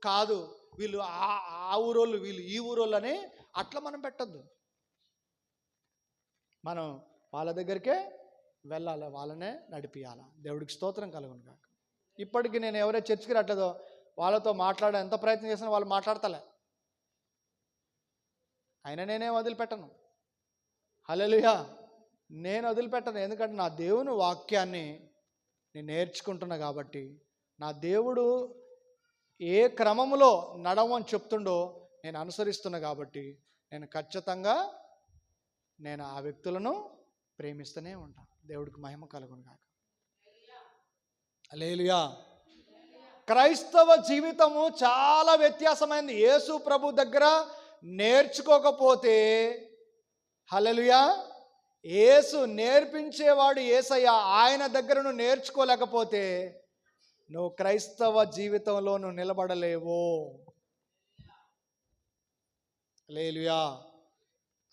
కాదు, వీళ్ళు ఆ ఊరోళ్ళు, వీళ్ళు ఈ ఊరోళ్ళు అని అట్లా మనం పెట్టద్దు. మనం వాళ్ళ దగ్గరికే వెళ్ళాలి, వాళ్ళనే నడిపియాలి. దేవుడికి స్తోత్రం కలుగును కాక. ఇప్పటికీ నేను ఎవరైతే చర్చికి రావట్లేదో వాళ్ళతో మాట్లాడే ఎంత ప్రయత్నం చేసినా వాళ్ళు మాట్లాడతలే. అయినా నేనేం వదిలిపెట్టను. హల్లెలూయా. నేను వదిలిపెట్టను. ఎందుకంటే నా దేవుని వాక్యాన్ని నేను నేర్చుకుంటున్నా కాబట్టి, నా దేవుడు ఏ క్రమంలో నడవని చెప్తుండో నేను అనుసరిస్తున్నా కాబట్టి నేను ఖచ్చితంగా ఆ వ్యక్తులను ప్రేమిస్తూనే ఉంటాను. దేవుడికి మహిమ కలుగును గాక. హల్లెలూయా. క్రైస్తవ జీవితము చాలా వ్యత్యాసమైంది. యేసు ప్రభు దగ్గర నేర్చుకోకపోతే, హల్లెలూయా, యేసు నేర్పించేవాడు యేసయ్య, ఆయన దగ్గర నువ్వు నేర్చుకోలేకపోతే నువ్వు క్రైస్తవ జీవితంలో నువ్వు నిలబడలేవు. హల్లెలూయా.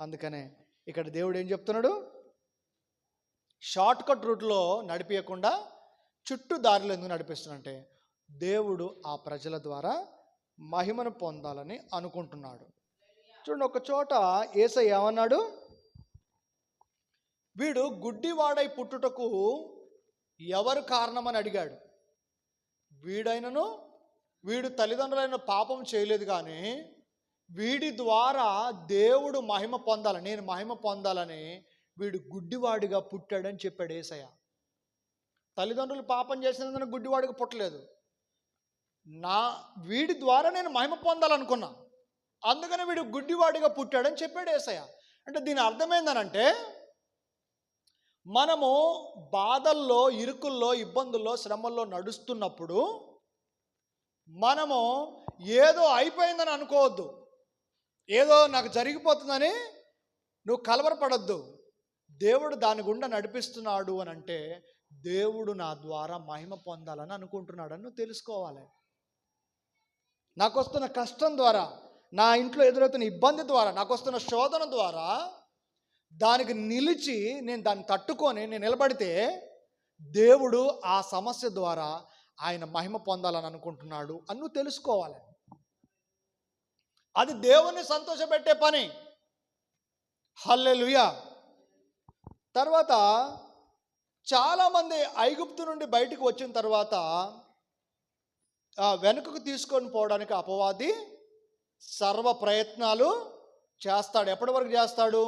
అందుకనే ఇక్కడ దేవుడు ఏం చెప్తున్నాడు? షార్ట్ కట్ రూట్లో నడిపించకుండా చుట్టూ దారిలో ఎందుకు నడిపిస్తున్నాడంటే దేవుడు ఆ ప్రజల ద్వారా మహిమను పొందాలని అనుకుంటున్నాడు. చూడండి, ఒక చోట యేసయ్య ఏమన్నాడు? వీడు గుడ్డివాడై పుట్టుటకు ఎవరు కారణమని అడిగాడు. వీడు తల్లిదండ్రులైన పాపం చేయలేదు, కానీ వీడి ద్వారా దేవుడు మహిమ పొందాలని, నేను మహిమ పొందాలని వీడు గుడ్డివాడిగా పుట్టాడని చెప్పాడు యేసయ్య. తల్లిదండ్రులు పాపం చేసినందున గుడ్డివాడిగా పుట్టలేదు. వీడి ద్వారా నేను మహిమ పొందాలనుకున్నా. అందుకని వీడు గుడ్డివాడిగా పుట్టాడని చెప్పాడు యేసయ్య. అంటే దీని అర్థమైందనంటే, మనము బాధల్లో, ఇరుకుల్లో, ఇబ్బందుల్లో, శ్రమల్లో నడుస్తున్నప్పుడు మనము ఏదో అయిపోయిందని అనుకోవద్దు. ఏదో నాకు జరిగిపోతుందని నువ్వు కలవరపడద్దు. దేవుడు దాని గుండా నడిపిస్తున్నాడు అని అంటే, దేవుడు నా ద్వారా మహిమ పొందాలని అనుకుంటున్నాడని నువ్వు తెలుసుకోవాలి. నాకు వస్తున్న కష్టం ద్వారా, నా ఇంట్లో ఎదురవుతున్న ఇబ్బంది ద్వారా, నాకు వస్తున్న శోధన ద్వారా దానికి నిలిచి నేను దాన్ని తట్టుకొని నేను నిలబడితే, దేవుడు ఆ సమస్య ద్వారా ఆయన మహిమ పొందాలని అనుకుంటున్నాడు అని నువ్వు తెలుసుకోవాలి. అది దేవుణ్ణి సంతోషపెట్టే పని. హల్లెలూయా. తర్వాత చాలామంది ఐగుప్తు నుండి బయటకు వచ్చిన తర్వాత వెనుకకు తీసుకొని పోవడానికి అపవాది సర్వ ప్రయత్నాలు చేస్తాడు. ఎప్పటి వరకు చేస్తాడు?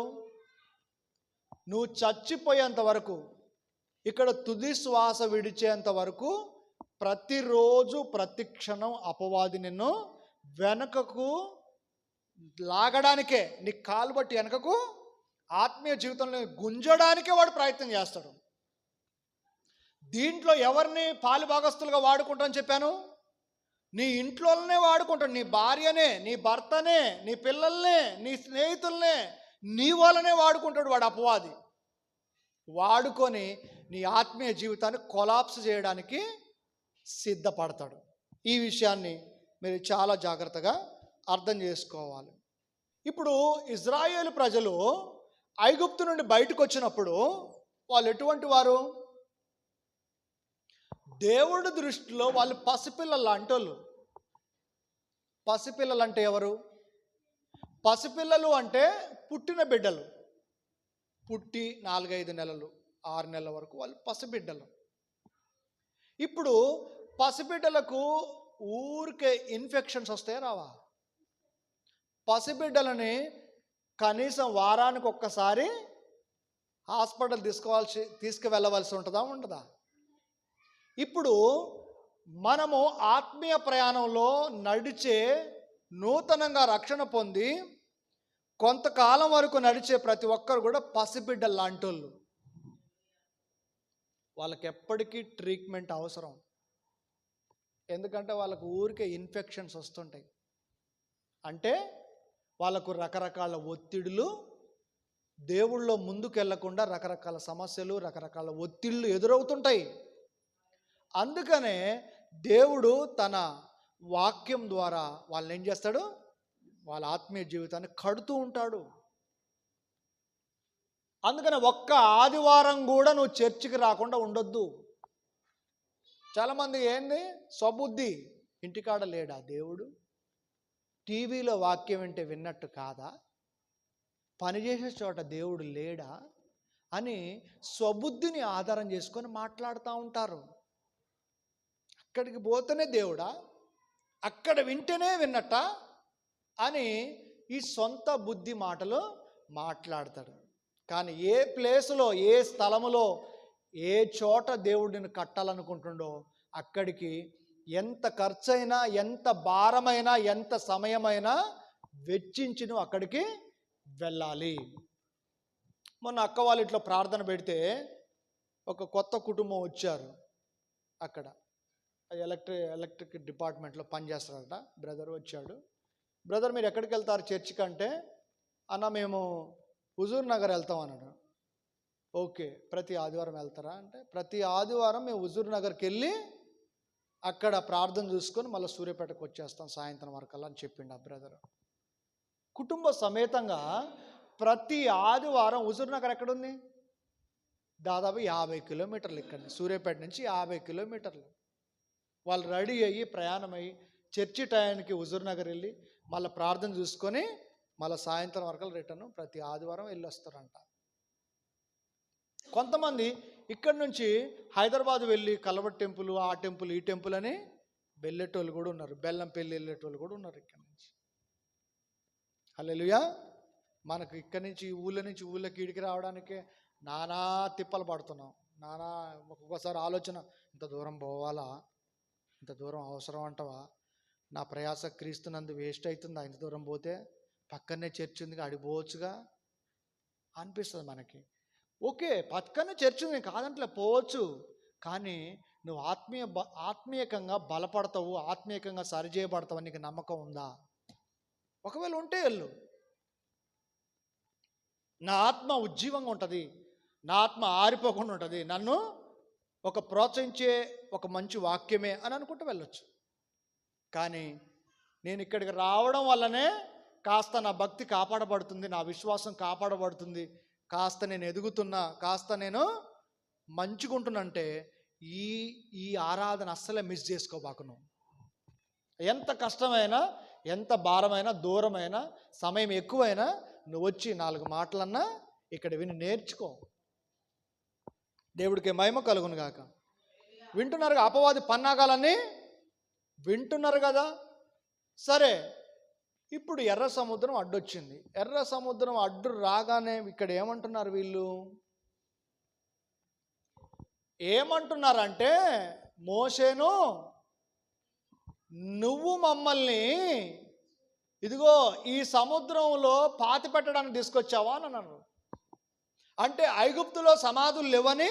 నువ్వు చచ్చిపోయేంత వరకు, ఇక్కడ తుది శ్వాస విడిచేంత వరకు ప్రతిరోజు ప్రతి క్షణం అపవాది నిన్ను వెనుకకు లాగడానికే, నీ కాలు బట్టి వెనకకు ఆత్మీయ జీవితంలో గుంజడానికే వాడు ప్రయత్నం చేస్తాడు. దీంట్లో ఎవరిని పాలు భాగస్తులుగా వాడుకుంటానని చెప్పాను? నీ ఇంట్లోనే వాడుకుంటాడు. నీ భార్యనే, నీ భర్తనే, నీ పిల్లల్నే, నీ స్నేహితుల్నే, నీ వల్లనే వాడుకుంటాడు వాడు అపవాది. వాడుకొని నీ ఆత్మీయ జీవితాన్ని కొలాప్స్ చేయడానికి సిద్ధపడతాడు. ఈ విషయాన్ని మీరు చాలా జాగ్రత్తగా అర్థం చేసుకోవాలి. ఇప్పుడు ఇజ్రాయేలు ప్రజలు ఐగుప్తు నుండి బయటకు వచ్చినప్పుడు వాళ్ళు ఎటువంటి వారు? దేవుడి దృష్టిలో వాళ్ళు పసిపిల్లలు లాంటి వాళ్ళు. పసిపిల్లలు అంటే ఎవరు? పసిపిల్లలు అంటే పుట్టిన బిడ్డలు. పుట్టి 4-5 నెలలు, 6 నెలల వరకు వాళ్ళు పసిబిడ్డలు. ఇప్పుడు పసిబిడ్డలకు ఊరికే ఇన్ఫెక్షన్స్ వస్తాయా రావా? పసిబిడ్డలని కనీసం వారానికి ఒక్కసారి హాస్పిటల్ తీసుకువెళ్ళవలసి ఉంటుందా ఉండదా? ఇప్పుడు మనము ఆత్మీయ ప్రయాణంలో నడిచే, నూతనంగా రక్షణ పొంది కొంతకాలం వరకు నడిచే ప్రతి ఒక్కరు కూడా పసిబిడ్డలు లాంటి వాళ్ళు. వాళ్ళకి ఎప్పటికీ ట్రీట్మెంట్ అవసరం. ఎందుకంటే వాళ్ళకు ఊరికే ఇన్ఫెక్షన్స్ వస్తుంటాయి. అంటే వాళ్ళకు రకరకాల ఒత్తిడులు, దేవుళ్ళో ముందుకు వెళ్లకుండా రకరకాల సమస్యలు, రకరకాల ఒత్తిళ్ళు ఎదురవుతుంటాయి. అందుకనే దేవుడు తన వాక్యం ద్వారా వాళ్ళని ఏం చేస్తాడు? వాళ్ళ ఆత్మీయ జీవితాన్ని కడుతూ ఉంటాడు. అందుకని ఒక్క ఆదివారం కూడా నువ్వు చర్చికి రాకుండా ఉండొద్దు. చాలామంది ఏంది స్వబుద్ధి, ఇంటికాడ లేడా దేవుడు? టీవీలో వాక్యం వింటే విన్నట్టు కాదా? పనిచేసే చోట దేవుడు లేడా అని స్వబుద్ధిని ఆధారం చేసుకొని మాట్లాడుతూ ఉంటారు. అక్కడికి పోతేనే దేవుడా, అక్కడ వింటేనే విన్నట్ట అని ఈ సొంత బుద్ధి మాటలు మాట్లాడతాడు. కానీ ఏ ప్లేసులో, ఏ స్థలములో, ఏ చోట దేవుడిని కట్టాలనుకుంటుండో అక్కడికి ఎంత ఖర్చైనా, ఎంత భారమైనా, ఎంత సమయమైనా వెచ్చించి నువ్వు అక్కడికి వెళ్ళాలి. మొన్న అక్క వాళ్ళ ఇంట్లో ప్రార్థన పెడితే ఒక కొత్త కుటుంబం వచ్చారు. అక్కడ ఎలక్ట్రిక్ డిపార్ట్మెంట్లో పనిచేస్తారట. బ్రదర్ వచ్చాడు. బ్రదర్ మీరు ఎక్కడికి వెళ్తారు చర్చికి అంటే, అన్న మేము హుజూర్ నగర్ వెళ్తాం అన్నాడు. ఓకే, ప్రతి ఆదివారం వెళ్తారా అంటే, ప్రతి ఆదివారం మేము హుజూర్ నగర్కి వెళ్ళి అక్కడ ప్రార్థన చూసుకొని మళ్ళీ సూర్యాపేటకు వచ్చేస్తాం సాయంత్రం వరకల్లా అని చెప్పిండు ఆ బ్రదర్. కుటుంబ సమేతంగా ప్రతి ఆదివారం హుజూర్ నగర్ ఎక్కడుంది? దాదాపు 50 కిలోమీటర్లు. ఇక్కడ సూర్యాపేట నుంచి 50 కిలోమీటర్లు. వాళ్ళు రెడీ అయ్యి ప్రయాణమై చర్చి టయానికి హుజూర్ నగర్ వెళ్ళి మళ్ళీ ప్రార్థన చూసుకొని మళ్ళీ సాయంత్రం వరకు రిటర్న్ ప్రతి ఆదివారం వెళ్ళి వస్తారంట. కొంతమంది ఇక్కడి నుంచి హైదరాబాద్ వెళ్ళి కల్వట్ టెంపుల్, ఆ టెంపుల్, ఈ టెంపుల్ అని వెళ్ళేటోళ్ళు కూడా ఉన్నారు. బెల్లంపల్లి వెళ్ళేటోళ్ళు కూడా ఉన్నారు ఇక్కడి నుంచి. హల్లెలూయా. మనకు ఇక్కడి నుంచి ఊళ్ళకి ఇడికి రావడానికే నానా తిప్పలు పడుతున్నాం. నానా ఒక్కొక్కసారి ఆలోచన, ఇంత దూరం పోవాలా, ఇంత దూరం అవసరం అంటవా? నా ప్రయాస క్రీస్తునందు వేస్ట్ అవుతుంది, ఆయన దూరం పోతే పక్కనే చర్చ్ ఉంది అడిపోవచ్చుగా అనిపిస్తుంది మనకి. ఓకే, పక్కనే చర్చ్ ఉంది కాదంటే పోవచ్చు, కానీ నువ్వు ఆత్మీయంగా బలపడతావు, ఆత్మీయంగా సరిచేయబడతావు నీకు నమ్మకం ఉందా? ఒకవేళ ఉంటే వెళ్ళు. నా ఆత్మ ఉజ్జీవంగా ఉంటుంది, నా ఆత్మ ఆరిపోకుండా ఉంటుంది, నన్ను ఒక ప్రోత్సహించే ఒక మంచి వాక్యమే అని అనుకుంటూ వెళ్ళొచ్చు. కానీ నేను ఇక్కడికి రావడం వల్లనే కాస్త నా భక్తి కాపాడబడుతుంది, నా విశ్వాసం కాపాడబడుతుంది, కాస్త నేను ఎదుగుతున్నా, కాస్త నేను మంచుకుంటున్నంటే ఈ ఆరాధన అస్సలే మిస్ చేసుకోబాకు. నువ్వు ఎంత కష్టమైనా, ఎంత భారమైనా, దూరమైనా, సమయం ఎక్కువైనా నువ్వు వచ్చి 4 మాటలన్నా ఇక్కడ విని నేర్చుకో. దేవుడికి మహిమ కలుగును గాక. వింటున్నారుగా అపవాది పన్నాగాలన్నీ వింటున్నారు కదా. సరే, ఇప్పుడు ఎర్ర సముద్రం అడ్డొచ్చింది. ఎర్ర సముద్రం అడ్డు రాగానే ఇక్కడ ఏమంటున్నారు వీళ్ళు? ఏమంటున్నారంటే, మోషేను నువ్వు మమ్మల్ని ఇదిగో ఈ సముద్రంలో పాతి పెట్టడానికి తీసుకొచ్చావా అని అన్నారు. అంటే ఐగుప్తులో సమాధులు లేవని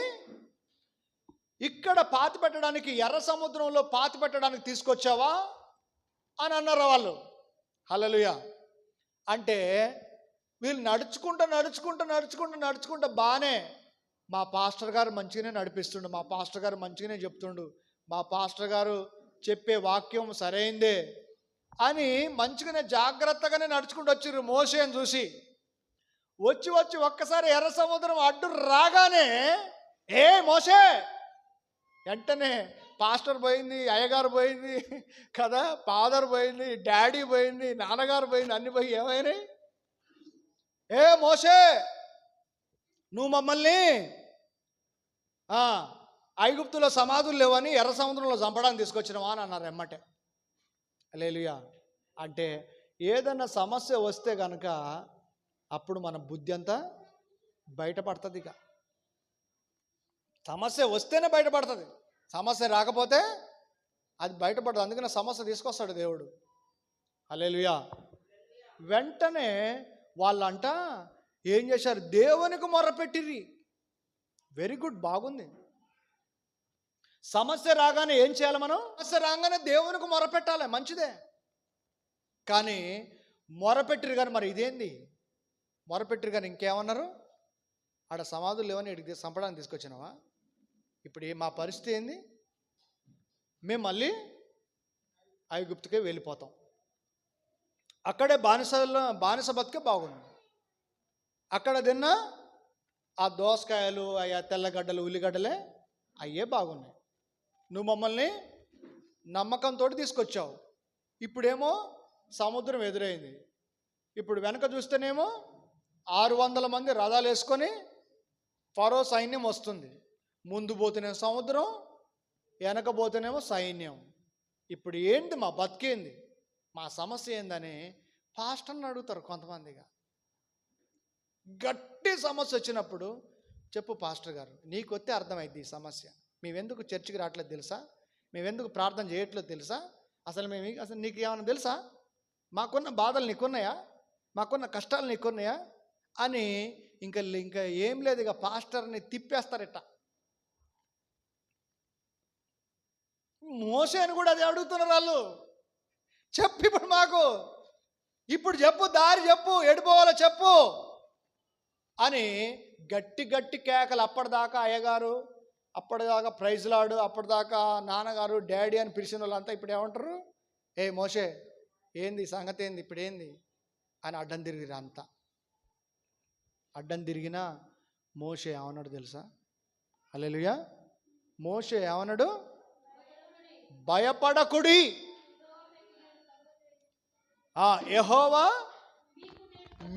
ఇక్కడ పాతి పెట్టడానికి, ఎర్ర సముద్రంలో పాతి పెట్టడానికి తీసుకొచ్చావా అని అన్నారు వాళ్ళు. హల్లెలూయా. అంటే వీళ్ళు నడుచుకుంటూ బాగానే, మా పాస్టర్ గారు మంచిగానే నడిపిస్తుండు, మా పాస్టర్ గారు మంచిగానే చెప్తుండు, మా పాస్టర్ గారు చెప్పే వాక్యం సరైందే అని మంచిగానే జాగ్రత్తగానే నడుచుకుంటూ వచ్చిర్రు. మోషేని చూసి వచ్చి ఒక్కసారి ఎర్ర సముద్రం అడ్డు రాగానే, ఏ మోషే, వెంటనే పాస్టర్ పోయింది, అయ్యగారు పోయింది కదా, ఫాదర్ పోయింది, డాడీ పోయింది, నాన్నగారు పోయింది, అన్ని పోయి ఏమైనాయి? ఏ మోషే, నువ్వు మమ్మల్ని ఐగుప్తులో సమాధులు లేవని ఎర్ర సముద్రంలో చంపడానికి తీసుకొచ్చినవా అని అన్నారు ఎమ్మటే. హల్లెలూయా. అంటే ఏదన్నా సమస్య వస్తే కనుక అప్పుడు మన బుద్ధి అంతా బయటపడుతుంది. ఇక సమస్య వస్తేనే బయటపడుతుంది, సమస్య రాకపోతే అది బయటపడదు. అందుకనే సమస్య తీసుకొస్తాడు దేవుడు. హల్లెలూయా. వెంటనే వాళ్ళంట ఏం చేశారు? దేవునికి మొర్రపెట్టిర్రి. వెరీ గుడ్, బాగుంది. సమస్య రాగానే ఏం చేయాలి మనం? సమస్య రాగానే దేవునికి మొరపెట్టాలి, మంచిదే. కానీ మొరపెట్టిరు కానీ మరి ఇదేంది? మొరపెట్టిరు కానీ ఇంకేమన్నారు? ఆడ సమాధులు లేవని ఇక్కడికి చంపడానికి తీసుకొచ్చినావా? ఇప్పుడు మా పరిస్థితి ఏంది? మేము మళ్ళీ ఐగుప్తుకే వెళ్ళిపోతాం, అక్కడే బానిస బతికే బాగుంది. అక్కడ తిన్నా ఆ దోసకాయలు, ఆ తెల్లగడ్డలు, ఉల్లిగడ్డలే అయ్యే బాగున్నాయి. నువ్వు మమ్మల్ని నమ్మకంతో తీసుకొచ్చావు, ఇప్పుడేమో సముద్రం ఎదురైంది. ఇప్పుడు వెనక చూస్తేనేమో 600 మంది రథాలు వేసుకొని ఫరో సైన్యం వస్తుంది. ముందు పోతేనేమో సముద్రం, వెనక పోతేనేమో సైన్యం. ఇప్పుడు ఏంటి మా బతికేంది, మా సమస్య ఏందని పాస్టర్ని అడుగుతారు కొంతమందిగా. గట్టి సమస్య వచ్చినప్పుడు చెప్పు పాస్టర్ గారు, నీకు వస్తే అర్థమైంది ఈ సమస్య. మేమెందుకు చర్చికి రావట్లేదు తెలుసా? మేమెందుకు ప్రార్థన చేయట్లేదు తెలుసా? అసలు నీకు ఏమైనా తెలుసా? మాకున్న బాధలు నీకున్నాయా? మాకున్న కష్టాలు నీకున్నాయా అని ఇంకా ఏం లేదు, ఇక పాస్టర్ని తిప్పేస్తారట. మోసేని కూడా అది అడుగుతున్నారు వాళ్ళు. చెప్పు ఇప్పుడు మాకు, ఇప్పుడు చెప్పు, దారి చెప్పు, ఎడిపోవాలో చెప్పు అని గట్టి కేకలు. అప్పటిదాకా అయ్యగారు, అప్పటిదాకా ప్రైజ్లాడు, అప్పటిదాకా నాన్నగారు, డాడీ అని పిలిచిన వాళ్ళంతా ఇప్పుడు ఏమంటారు? ఏ మోషే, ఏంది సంగతి, ఏంది ఇప్పుడు ఏంది అని అడ్డం తిరిగిరు. అంతా అడ్డం తిరిగినా మోషే ఏమన్నాడు తెలుసా? హల్లెలూయా. మోషే ఏమన్నాడు? భయపడకుడి, యెహోవా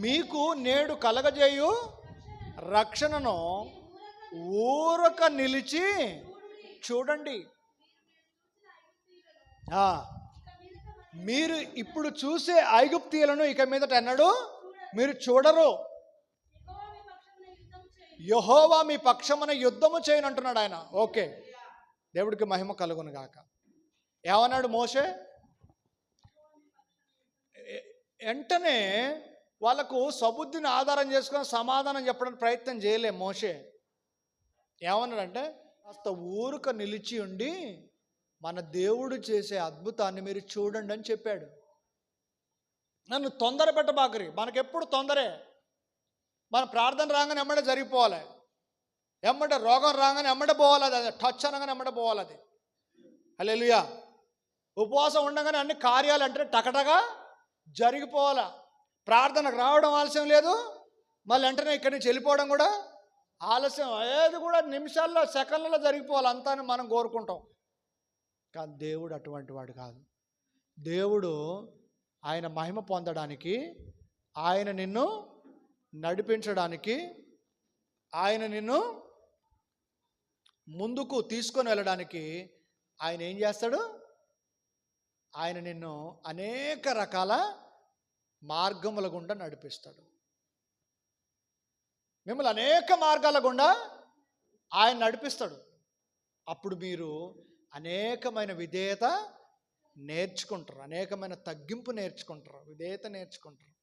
మీకు నేడు కలగజేయు రక్షణను ఊరక నిలిచి చూడండి. మీరు ఇప్పుడు చూసే ఐగుప్తీయులను ఇక మీదట అన్నాడు మీరు చూడరు. యెహోవా మీ పక్షమున యుద్ధము చేయనంటున్నాడు ఆయన. ఓకే, దేవుడికి మహిమ కలుగును గాక. ఏమన్నాడు మోషే? వెంటనే వాళ్ళకు సబుద్ధిని ఆధారం చేసుకొని సమాధానం చెప్పడానికి ప్రయత్నం చేయలే మోషే. ఏమన్నాడంటే, కాస్త ఊరుక నిలిచి ఉండి మన దేవుడు చేసే అద్భుతాన్ని మీరు చూడండి అని చెప్పాడు. నన్ను తొందర పెట్టబాకరి, మనకెప్పుడు తొందరే. మన ప్రార్థన రాగానే ఎమ్మడే జరిగిపోవాలి, ఎమ్మడే రోగం రాగానే ఎమ్మడే పోవాలి, అది టచ్ అనగానే ఎమ్మడే పోవాలి. అది హల్లెలూయా. ఉపవాసం ఉండగానే అన్ని కార్యాలు అంటే టకటగా జరిగిపోవాలా. ప్రార్థనకు రావడం ఆలస్యం లేదు, మళ్ళీ వెంటనే ఇక్కడి నుంచి వెళ్ళిపోవడం కూడా ఆలస్యం. ఏది కూడా నిమిషాల్లో సెకండ్లలో జరిగిపోవాలి అంతా అని మనం కోరుకుంటాం. కానీ దేవుడు అటువంటి వాడు కాదు. దేవుడు ఆయన మహిమ పొందడానికి, ఆయన నిన్ను నడిపించడానికి, ఆయన నిన్ను ముందుకు తీసుకొని వెళ్ళడానికి ఆయన ఏం చేస్తాడు? ఆయన నిన్ను అనేక రకాల మార్గముల గుండా నడిపిస్తాడు. మిమ్మల్ని అనేక మార్గాల గుండా ఆయన నడిపిస్తాడు. అప్పుడు మీరు అనేకమైన విధేయత నేర్చుకుంటారు, అనేకమైన తగ్గింపు నేర్చుకుంటారు, విధేయత నేర్చుకుంటారు.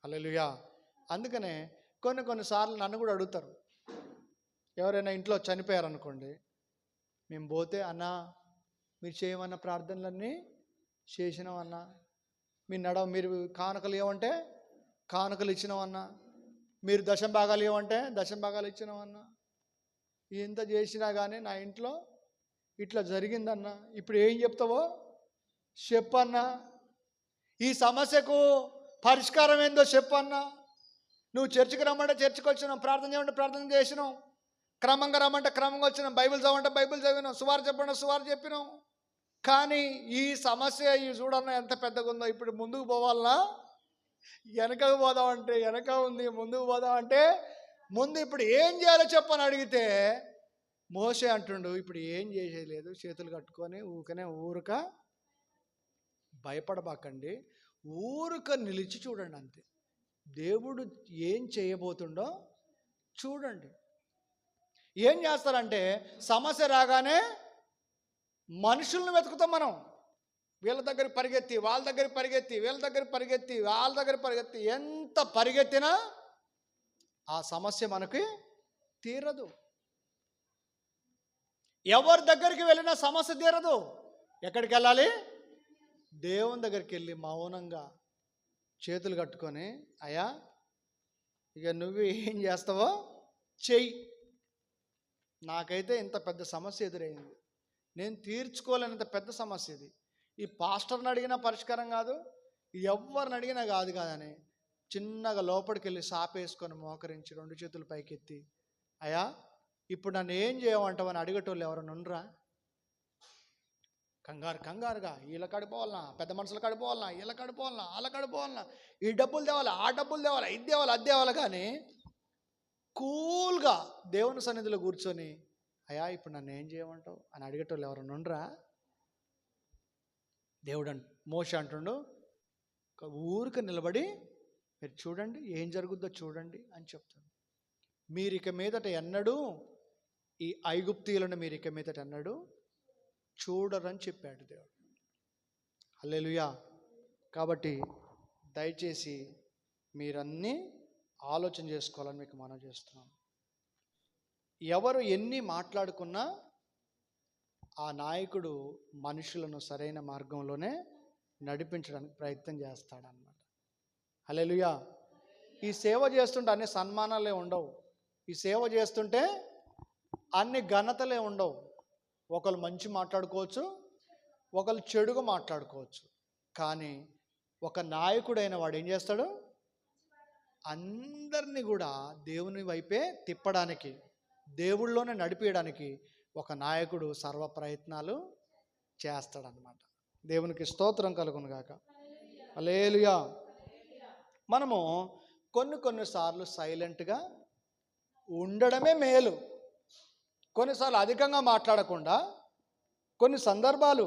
హల్లెలూయా. అందుకనే కొన్నిసార్లు నన్ను కూడా అడుగుతారు, ఎవరైనా ఇంట్లో చనిపోయారనుకోండి, మేము పోతే, అన్నా మీరు చేయమన్న ప్రార్థనలన్నీ చేసినామన్నా, మీరు కానుకలు ఇవ్వమంటే కానుకలు ఇచ్చినామన్నా, మీరు దశంభాగాలు ఇవ్వమంటే దశంభాగాలు ఇచ్చినామన్నా, ఇంత చేసినా కానీ నా ఇంట్లో ఇట్లా జరిగిందన్నా, ఇప్పుడు ఏం చెప్తావో చెప్పన్నా, ఈ సమస్యకు పరిష్కారం ఏందో చెప్పన్నా. నువ్వు చర్చికి రమ్మంటే చర్చికి వచ్చినావు, ప్రార్థన చేయమంటే ప్రార్థన చేసినావు, క్రమంగా రమ్మంటే క్రమంగా వచ్చినాం, బైబిల్ చదవమంటే బైబిల్ చదివినాం, సువార్త చెప్పంటే సువార్త చెప్పినాం. కానీ ఈ సమస్య ఈ చూడన్నా ఎంత పెద్దగా ఉందో, ఇప్పుడు ముందుకు పోవాలన్నా వెనకకు పోదామంటే వెనక ఉంది, ముందుకు పోదామంటే ముందు. ఇప్పుడు ఏం చేయాలో చెప్పని అడిగితే మోషే అంటుండు, ఇప్పుడు ఏం చేసేది లేదు, చేతులు కట్టుకొని ఊరక భయపడబాకండి, ఊరక నిలిచి చూడండి అంతే. దేవుడు ఏం చేయబోతుండో చూడండి. ఏం చేస్తారంటే సమస్య రాగానే మనుషులను వెతుకుతాం మనం. వీళ్ళ దగ్గర పరిగెత్తి, వాళ్ళ దగ్గర పరిగెత్తి, వీళ్ళ దగ్గర పరిగెత్తి, వాళ్ళ దగ్గర పరిగెత్తి, ఎంత పరిగెత్తినా ఆ సమస్య మనకి తీరదు. ఎవరి దగ్గరికి వెళ్ళినా సమస్య తీరదు. ఎక్కడికి వెళ్ళాలి? దేవుని దగ్గరికి వెళ్ళి మౌనంగా చేతులు కట్టుకొని, అయ్యా ఇక నువ్వు ఏం చేస్తావో చెయ్యి, నాకైతే ఇంత పెద్ద సమస్య ఎదురైంది, నేను తీర్చుకోలేనంత పెద్ద సమస్య ఇది, ఈ పాస్టర్ని అడిగినా పరిష్కారం కాదు, ఎవరిని అడిగినా కాదని చిన్నగా లోపలికి వెళ్ళి సాపేసుకొని మోకరించి 2 చేతులు పైకెత్తి, అయ్యా ఇప్పుడు నన్ను ఏం చేయమంటావని అడిగేటోళ్ళు ఎవరైనా ఉండరా? కంగారుగా వీళ్ళ కడిపోవాలన్నా, పెద్ద మనుషులు కడిపోవాలన్నా, వీళ్ళ కడిపోవాలన్నా, వాళ్ళ కడిపోవాలన్నా, ఈ డబ్బులు తేవాలి, ఆ డబ్బులు తేవాలి, ఇది తేవాలి, అది తేవాలి. కానీ కూల్గా దేవుని సన్నిధిలో కూర్చొని, అయ్యా ఇప్పుడు నన్ను ఏం చేయమంటావు అని అడిగేటోళ్ళు ఎవరైనా ఉండరా? దేవుడు మోషే అంటుండు, ఊరికి నిలబడి మీరు చూడండి ఏం జరుగుద్దో చూడండి అని చెప్తాడు. మీరు ఇక మీదట ఎన్నడూ ఈ ఐగుప్తీయులను మీరు ఇక మీదట ఎన్నడూ చూడరని చెప్పాడు దేవుడు. హల్లెలూయా. కాబట్టి దయచేసి మీరన్నీ ఆలోచన చేసుకోవాలని మీకు మనం చేస్తున్నాం. ఎవరు ఎన్ని మాట్లాడుకున్నా ఆ నాయకుడు మనుషులను సరైన మార్గంలోనే నడిపించడానికి ప్రయత్నం చేస్తాడన్నమాట. హల్లెలూయా. ఈ సేవ చేస్తుంటే అన్ని సన్మానాలే ఉండవు, ఈ సేవ చేస్తుంటే అన్ని ఘనతలే ఉండవు. ఒకరు మంచి మాట్లాడుకోవచ్చు, ఒకరు చెడుగా మాట్లాడుకోవచ్చు. కానీ ఒక నాయకుడైన వాడు ఏం చేస్తాడు? అందరినీ కూడా దేవుని వైపే తిప్పడానికి, దేవుళ్ళలోనే నడిపించడానికి ఒక నాయకుడు సర్వ ప్రయత్నాలు చేస్తాడనమాట. దేవునికి స్తోత్రం కలుగును గాక. హల్లెలూయా. మనము కొన్నిసార్లు సైలెంట్గా ఉండడమే మేలు. కొన్నిసార్లు అధికంగా మాట్లాడకుండా, కొన్ని సందర్భాలు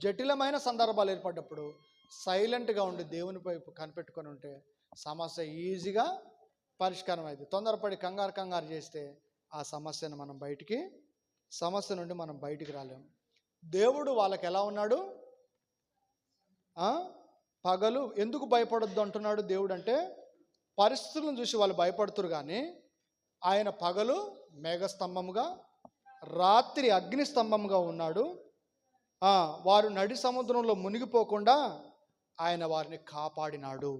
జటిలమైన సందర్భాలు ఏర్పడ్డప్పుడు సైలెంట్గా ఉండి దేవుని వైపు కనిపెట్టుకొని ఉంటే సమస్య ఈజీగా పరిష్కారం అవుతుంది. తొందరపడి కంగారు చేస్తే ఆ సమస్య నుండి మనం బయటికి రాలేము. దేవుడు వాళ్ళకి ఎలా ఉన్నాడు? పగలు ఎందుకు భయపడొద్దు అంటున్నాడు దేవుడు అంటే, పరిస్థితులను చూసి వాళ్ళు భయపడుతురు కానీ ఆయన పగలు మేఘస్తంభముగా రాత్రి అగ్నిస్తంభముగా ఉన్నాడు. వారు నడి సముద్రంలో మునిగిపోకుండా ఆయన వారిని కాపాడినాడు.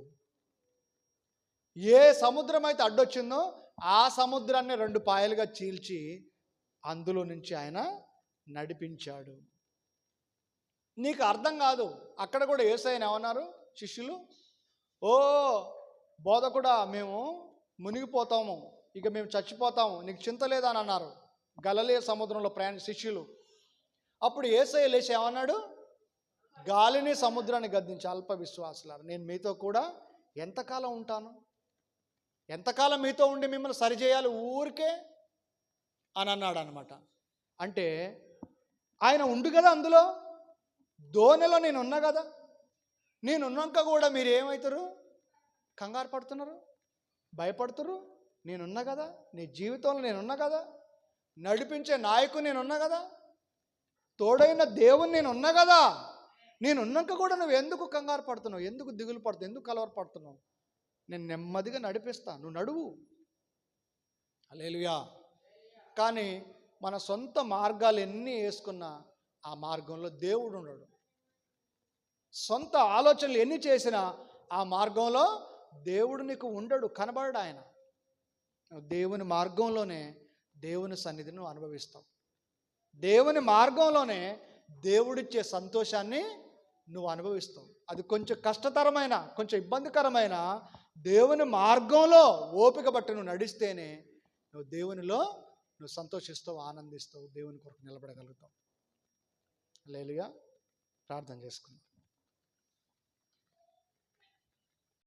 ఏ సముద్రం అయితే అడ్డొచ్చిందో ఆ సముద్రాన్ని 2 పాయలుగా చీల్చి అందులో నుంచి ఆయన నడిపించాడు. నీకు అర్థం కాదు. అక్కడ కూడా యేసయ్యను ఏమన్నారు శిష్యులు? ఓ బోధకుడా, మేము మునిగిపోతాము, ఇక మేము చచ్చిపోతాము, నీకు చింత లేదా అని అన్నారు గలిలయ సముద్రంలో శిష్యులు. అప్పుడు యేసయ్య లేచి ఏమన్నాడు? గాలిని సముద్రాన్ని గద్దించి, అల్ప విశ్వాసులారా, నేను మీతో కూడా ఎంతకాలం ఉంటాను? ఎంతకాలం మీతో ఉండి మిమ్మల్ని సరిచేయాలి ఊరికే అని అన్నాడు అనమాట. అంటే ఆయన ఉండు కదా అందులో, దోణిలో నేనున్నా కదా, నేనున్నాక కూడా మీరు ఏమవుతారు? కంగారు పడుతున్నారు, భయపడుతున్నారు. నేనున్నా కదా, నీ జీవితంలో నేనున్నా కదా, నడిపించే నాయకుడు నేనున్నా కదా, తోడైన దేవుని నేనున్నా కదా, నేనున్నాక కూడా నువ్వు ఎందుకు కంగారు పడుతున్నావు? ఎందుకు దిగులు పడుతున్నావు? ఎందుకు కలవర పడుతున్నావు? నేను నెమ్మదిగా నడిపిస్తాను, నువ్వు నడువు. హల్లెలూయా. కానీ మన సొంత మార్గాలు ఎన్ని వేసుకున్నా ఆ మార్గంలో దేవుడు ఉండడు. సొంత ఆలోచనలు ఎన్ని చేసినా ఆ మార్గంలో దేవుడు నీకు ఉండడు, కనబడడు. ఆయన దేవుని మార్గంలోనే దేవుని సన్నిధిని నువ్వు అనుభవిస్తావు. దేవుని మార్గంలోనే దేవుడిచ్చే సంతోషాన్ని నువ్వు అనుభవిస్తావు. అది కొంచెం కష్టతరమైన, కొంచెం ఇబ్బందికరమైన దేవుని మార్గంలో ఓపిక బట్టి నువ్వు నడిస్తేనే నువ్వు దేవునిలో నువ్వు సంతోషిస్తావు, ఆనందిస్తావు, దేవుని కొరకు నిలబడగలుగుతావు. హల్లెలూయా. ప్రార్థన చేసుకుందాం.